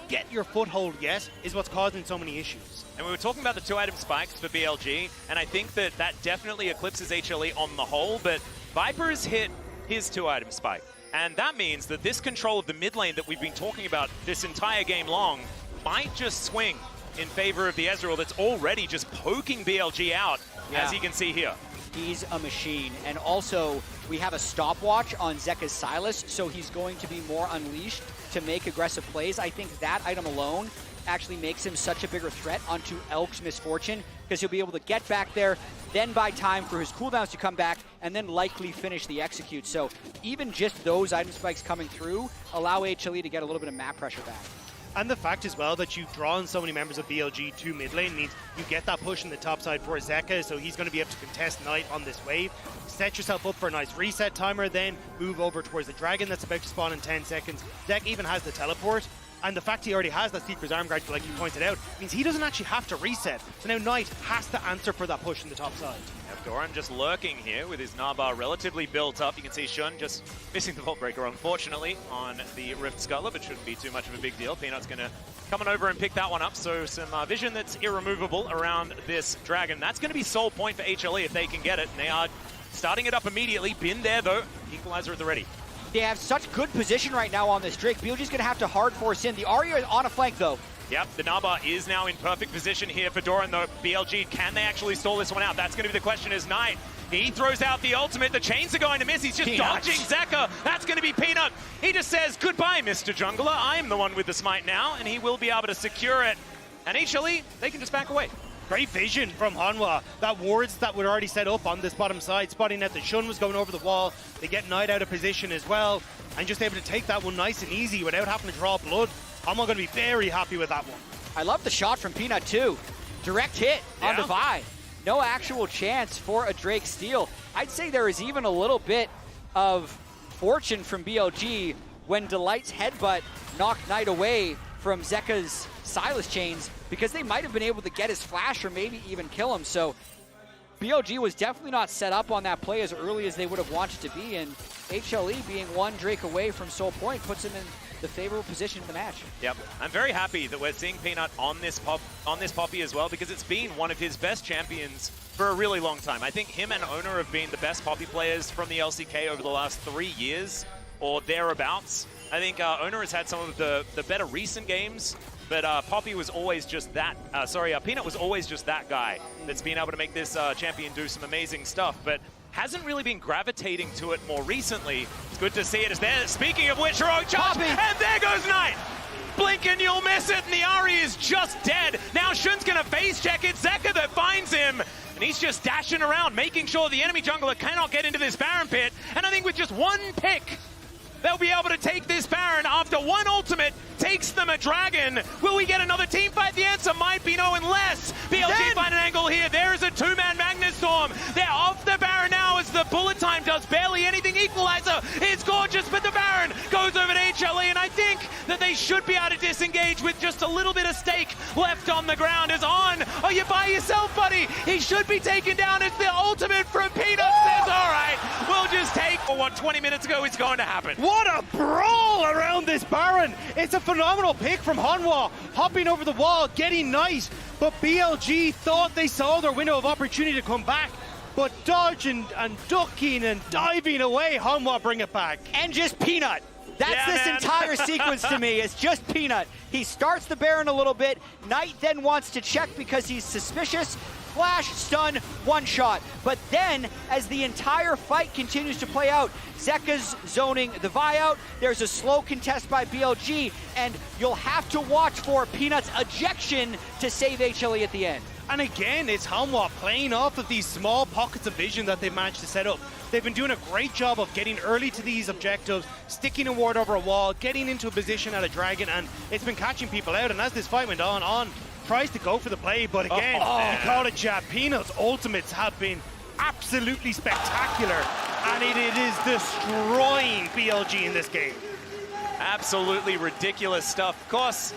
get your foothold yet is what's causing so many issues. And we were talking about the 2-item spikes for BLG, and I think that that definitely eclipses HLE on the whole, but Viper has hit his 2-item spike. And that means that this control of the mid lane that we've been talking about this entire game long might just swing in favor of the Ezreal that's already just poking BLG out, as you can see here. He's a machine, and also we have a stopwatch on Zeka's Sylas, so he's going to be more unleashed to make aggressive plays. I think that item alone actually makes him such a bigger threat onto ALOOORSS Miss Fortune, because he'll be able to get back there, then buy time for his cooldowns to come back, and then likely finish the execute. So even just those item spikes coming through allow HLE to get a little bit of map pressure back. And the fact as well that you've drawn so many members of BLG to mid lane means you get that push in the top side for Zeka, so he's going to be able to contest Knight on this wave. Set yourself up for a nice reset timer, then move over towards the Dragon that's about to spawn in 10 seconds. Zeka even has the teleport, and the fact he already has that Seeker's Arm Guard, like you pointed out, means he doesn't actually have to reset. So now Knight has to answer for that push in the top side. Doran just lurking here with his Gnar relatively built up. You can see Shun just missing the Vault Breaker, unfortunately, on the Rift Scuttler, but shouldn't be too much of a big deal. Peanut's going to come on over and pick that one up, so some vision that's irremovable around this Dragon. That's going to be sole point for HLE if they can get it, and they are starting it up immediately. Been there, though. Equalizer at the ready. They have such good position right now on this Drake. BLG's going to have to hard force in. The Ahri is on a flank, though. Yep, the Gnar is now in perfect position here for Doran, though. BLG, can they actually stall this one out? That's going to be the question, as Knight He throws out the ultimate. The chains are going to miss. He's just dodging Zeka. That's going to be Peanut. He just says, goodbye, Mr. Jungler. I'm the one with the smite now, and he will be able to secure it. And HLE, they can just back away. Great vision from Hanwha. That wards that were already set up on this bottom side, spotting that the Shun was going over the wall. They get Knight out of position as well, and just able to take that one nice and easy without having to draw blood. Hanwha going to be very happy with that one. I love the shot from Peanut too. Direct hit on the Vi. No actual chance for a Drake steal. I'd say there is even a little bit of fortune from BLG when Delight's headbutt knocked Knight away from Zeka's Sylas chains, because they might have been able to get his flash or maybe even kill him. So BLG was definitely not set up on that play as early as they would have wanted to be, and HLE being one Drake away from Soul Point puts him in the favorable position in the match. Yep, I'm very happy that we're seeing Peanut on this Poppy as well, because it's been one of his best champions for a really long time. I think him and Owner have been the best Poppy players from the LCK over the last 3 years or thereabouts. I think Owner has had some of the better recent games, but Poppy was always just that. Peanut was always just that guy that's been able to make this champion do some amazing stuff, but hasn't really been gravitating to it more recently. It's good to see it as there. Speaking of which, heroic charge, and there goes Knight. Blink and you'll miss it, and the Ahri is just dead. Now Shun's gonna phase check it. Zeka that finds him, and he's just dashing around, making sure the enemy jungler cannot get into this Baron pit. And I think with just one pick, they'll be able to take this Baron after one ultimate takes them a dragon. Will we get another team fight? The answer might be no, unless BLG find an angle here. There is a two-man Magnet Storm. They're off the Baron now as the bullet time does barely anything. Equalizer is gorgeous, but the Baron goes over to HLE, and I think that they should be able to disengage with just a little bit of stake left on the ground. As On, are you by yourself, buddy? He should be taken down. It's the ultimate from Peanut. Says, all right, we'll just take what 20 minutes ago is going to happen. What a brawl around this Baron. It's a phenomenal pick from Hanwha, hopping over the wall, getting Knight, but BLG thought they saw their window of opportunity to come back, but dodging and ducking and diving away, Hanwha bring it back. And just Peanut. That's this entire sequence to me. It's just Peanut. He starts the Baron a little bit. Knight then wants to check because he's suspicious. Flash, stun, one shot. But then, as the entire fight continues to play out, Zeka's zoning the Vi out. There's a slow contest by BLG, and you'll have to watch for Peanut's ejection to save HLE at the end. And again, it's Hanwha playing off of these small pockets of vision that they've managed to set up. They've been doing a great job of getting early to these objectives, sticking a ward over a wall, getting into a position at a dragon, and it's been catching people out. And as this fight went on tries to go for the play, but again, you call it jab. Peanut's ultimates have been absolutely spectacular, and it is destroying BLG in this game. Absolutely ridiculous stuff. Of course,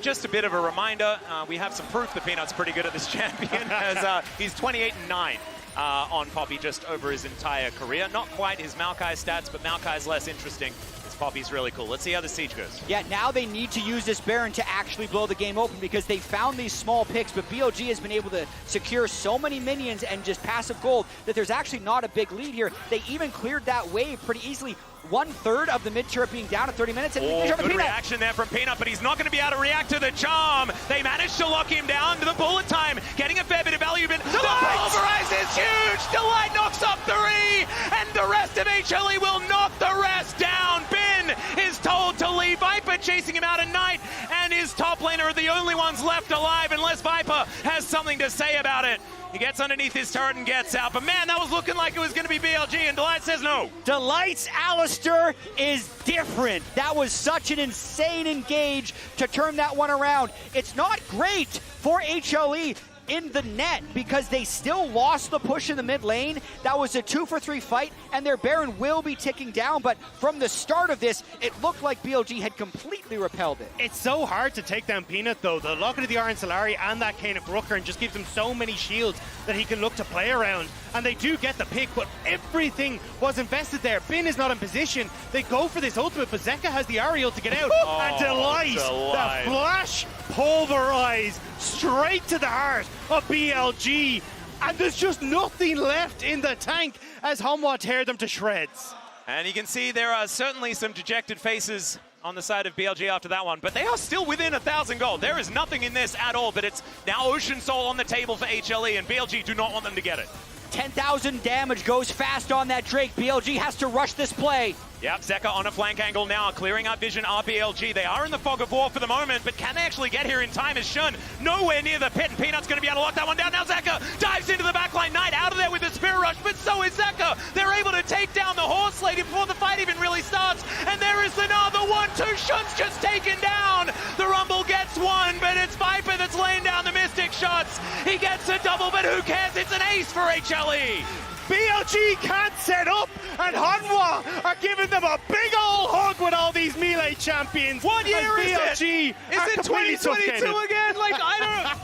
just a bit of a reminder, we have some proof that Peanut's pretty good at this champion, as he's 28-9 on Poppy just over his entire career. Not quite his Maokai stats, but Maokai's less interesting. Poppy's really cool. Let's see how the siege goes. Yeah, now they need to use this Baron to actually blow the game open, because they found these small picks, but BLG has been able to secure so many minions and just passive gold that there's actually not a big lead here. They even cleared that wave pretty easily. 1/3 of the mid turret being down at 30 minutes. And good reaction there from Peanut, but he's not going to be able to react to the charm. They managed to lock him down to the bullet time, getting a fair bit of value, but the pulverize is huge. Delight knocks up 3, and the rest of HLE will knock the rest down. Ben is told to leave. Viper chasing him out at night, and his top laner are the only ones left alive unless Viper has something to say about it. He gets underneath his turret and gets out. But man, that was looking like it was going to be BLG, and Delight says no. Delight's Alistar is different. That was such an insane engage to turn that one around. It's not great for HLE in the net, because they still lost the push in the mid lane. That was a 2-for-3 fight, and their Baron will be ticking down, but from the start of this, it looked like BLG had completely repelled it. It's so hard to take down Peanut, though. The Locket of the Iron Solari and that Cane of Rooker, and just gives him so many shields that he can look to play around. And they do get the pick, but everything was invested there. Bin is not in position. They go for this ultimate, but Zeka has the Ariel to get out. And Delight, the flash pulverize straight to the heart of BLG. And there's just nothing left in the tank as Hanwha tear them to shreds. And you can see there are certainly some dejected faces on the side of BLG after that one, but they are still within 1,000 gold. There is nothing in this at all, but it's now Ocean Soul on the table for HLE, and BLG do not want them to get it. 10,000 damage goes fast on that Drake. BLG has to rush this play. Yep, Zeka on a flank angle now, clearing up vision RBLG. They are in the fog of war for the moment, but can they actually get here in time is Shun nowhere near the pit, and Peanut's going to be able to lock that one down. Now Zeka dives into the backline, Knight out of there with the Spirit Rush, but so is Zeka. They're able to take down the Horse Lady before the fight even really starts, and there is another 1-2. Shun's just taken down. The Rumble gets one, but it's Viper that's laying down the Mystic shots. He gets a double, but who cares? It's an ace for HLE. BLG can't set up, and Hanwha are giving them a big old hug with all these melee champions. What year is BLG it? Is it 2022 again? Like, I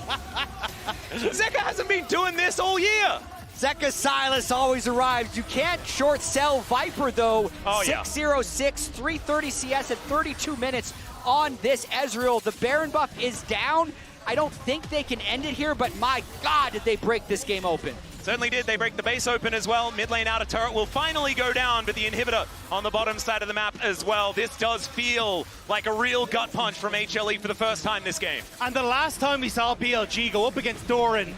don't... Zeka hasn't been doing this all year. Zeka Sylas always arrives. You can't short sell Viper, though. Oh, yeah. 606, 330 CS at 32 minutes on this Ezreal. The Baron buff is down. I don't think they can end it here, but my God, did they break this game open. Certainly did. They break the base open as well. Mid lane outer turret will finally go down, but the inhibitor on the bottom side of the map as well. This does feel like a real gut punch from HLE for the first time this game. And the last time we saw BLG go up against Doran,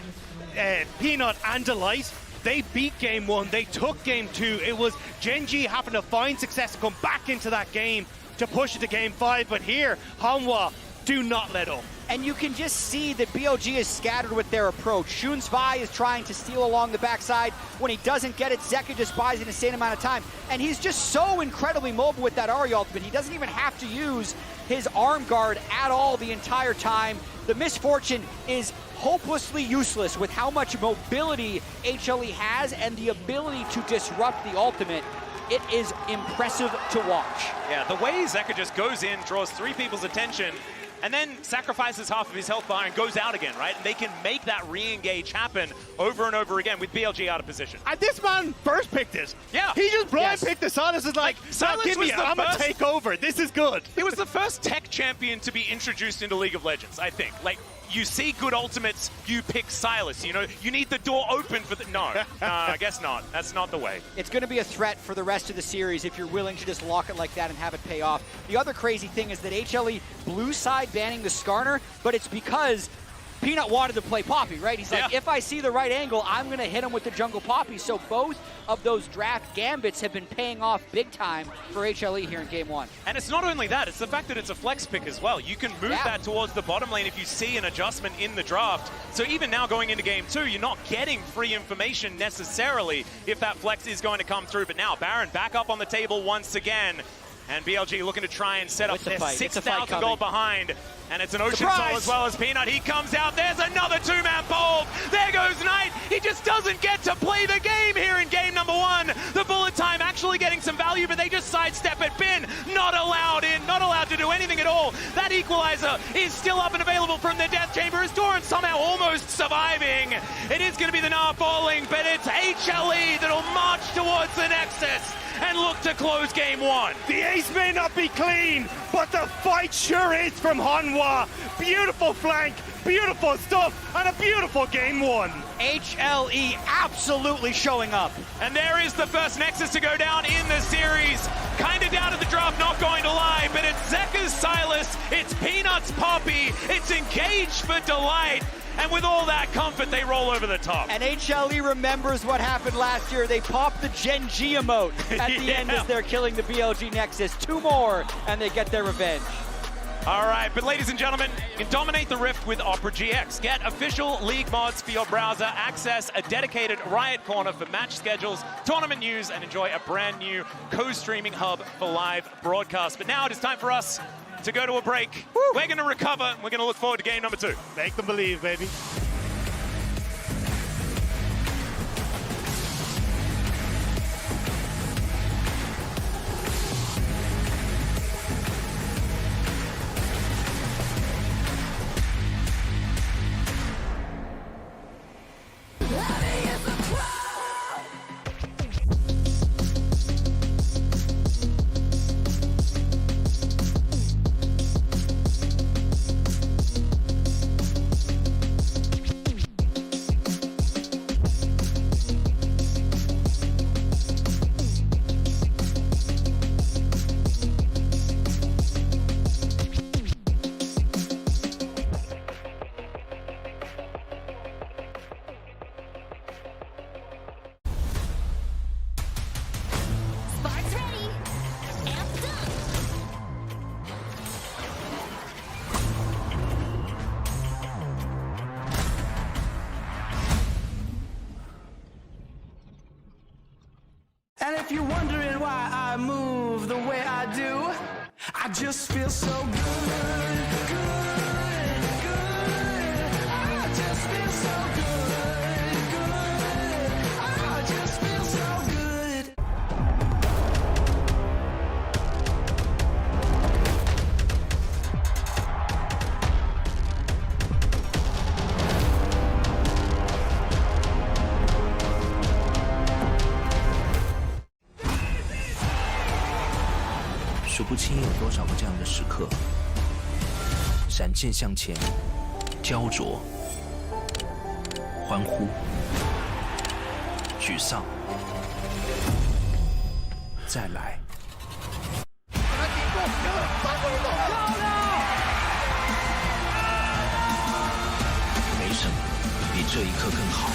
Peanut and Delight, they beat game one, they took game two. It was Gen G having to find success to come back into that game to push it to game five, but here, Hanwha do not let up. And you can just see that BLG is scattered with their approach. Shunzvai is trying to steal along the backside. When he doesn't get it, Zeka just buys an insane amount of time. And he's just so incredibly mobile with that Ahri ultimate. He doesn't even have to use his arm guard at all the entire time. The Miss Fortune is hopelessly useless with how much mobility HLE has and the ability to disrupt the ultimate. It is impressive to watch. Yeah, the way Zeka just goes in, draws three people's attention, and then sacrifices half of his health bar and goes out again, right? And they can make that re-engage happen over and over again with BLG out of position. And this man first picked it. Yeah. He just blind picked the Sylas is like, Sylas give me it, I'm gonna take over. This is good. He was the first tech champion to be introduced into League of Legends, I think. Like, you see good ultimates, you pick Sylas. You know, you need the door open for the... No, I guess not. That's not the way. It's going to be a threat for the rest of the series if you're willing to just lock it like that and have it pay off. The other crazy thing is that HLE blue side banning the Skarner, but it's because Peanut wanted to play Poppy, right? He's like, if I see the right angle, I'm going to hit him with the jungle Poppy. So both of those draft gambits have been paying off big time for HLE here in game one. And it's not only that, it's the fact that it's a flex pick as well. You can move that towards the bottom lane if you see an adjustment in the draft. So even now going into game two, you're not getting free information necessarily if that flex is going to come through. But now Baron back up on the table once again. And BLG looking to try and set up their 6,000 gold behind. And it's an Ocean Soul as well as Peanut. He comes out. There's another two-man bulb. There goes Knight. He just doesn't get to play the game here in game number one. The bullet time actually getting some value, but they just sidestep it. Bin not allowed in, not allowed to do anything at all. That equalizer is still up and available from the Death Chamber as Doran somehow almost surviving. It is going to be the Gnar falling, but it's HLE that'll march towards the Nexus and look to close game one. The ace may not be clean, but the fight sure is from Hanwha. Beautiful flank, beautiful stuff, and a beautiful game one. HLE absolutely showing up. And there is the first Nexus to go down in the series. Kind of down to the draft, not going to lie, but it's Zeka's Sylas, it's Peanut's Poppy, it's engaged for Delight. And with all that comfort, they roll over the top. And HLE remembers what happened last year. They popped the Gen G emote at the end as they're killing the BLG Nexus. Two more, and they get their revenge. All right, but ladies and gentlemen, you can dominate the Rift with Opera GX. Get official league mods for your browser, access a dedicated Riot Corner for match schedules, tournament news, and enjoy a brand new co-streaming hub for live broadcast. But now it is time for us to go to a break. We're going to recover. We're going to look forward to game number two. Make them believe, baby. just feel so good, good, good. I just feel so good, good. I just feel so good. 数不清有多少个这样的时刻，闪现向前，焦灼，欢呼，沮丧，再来。没什么比这一刻更好。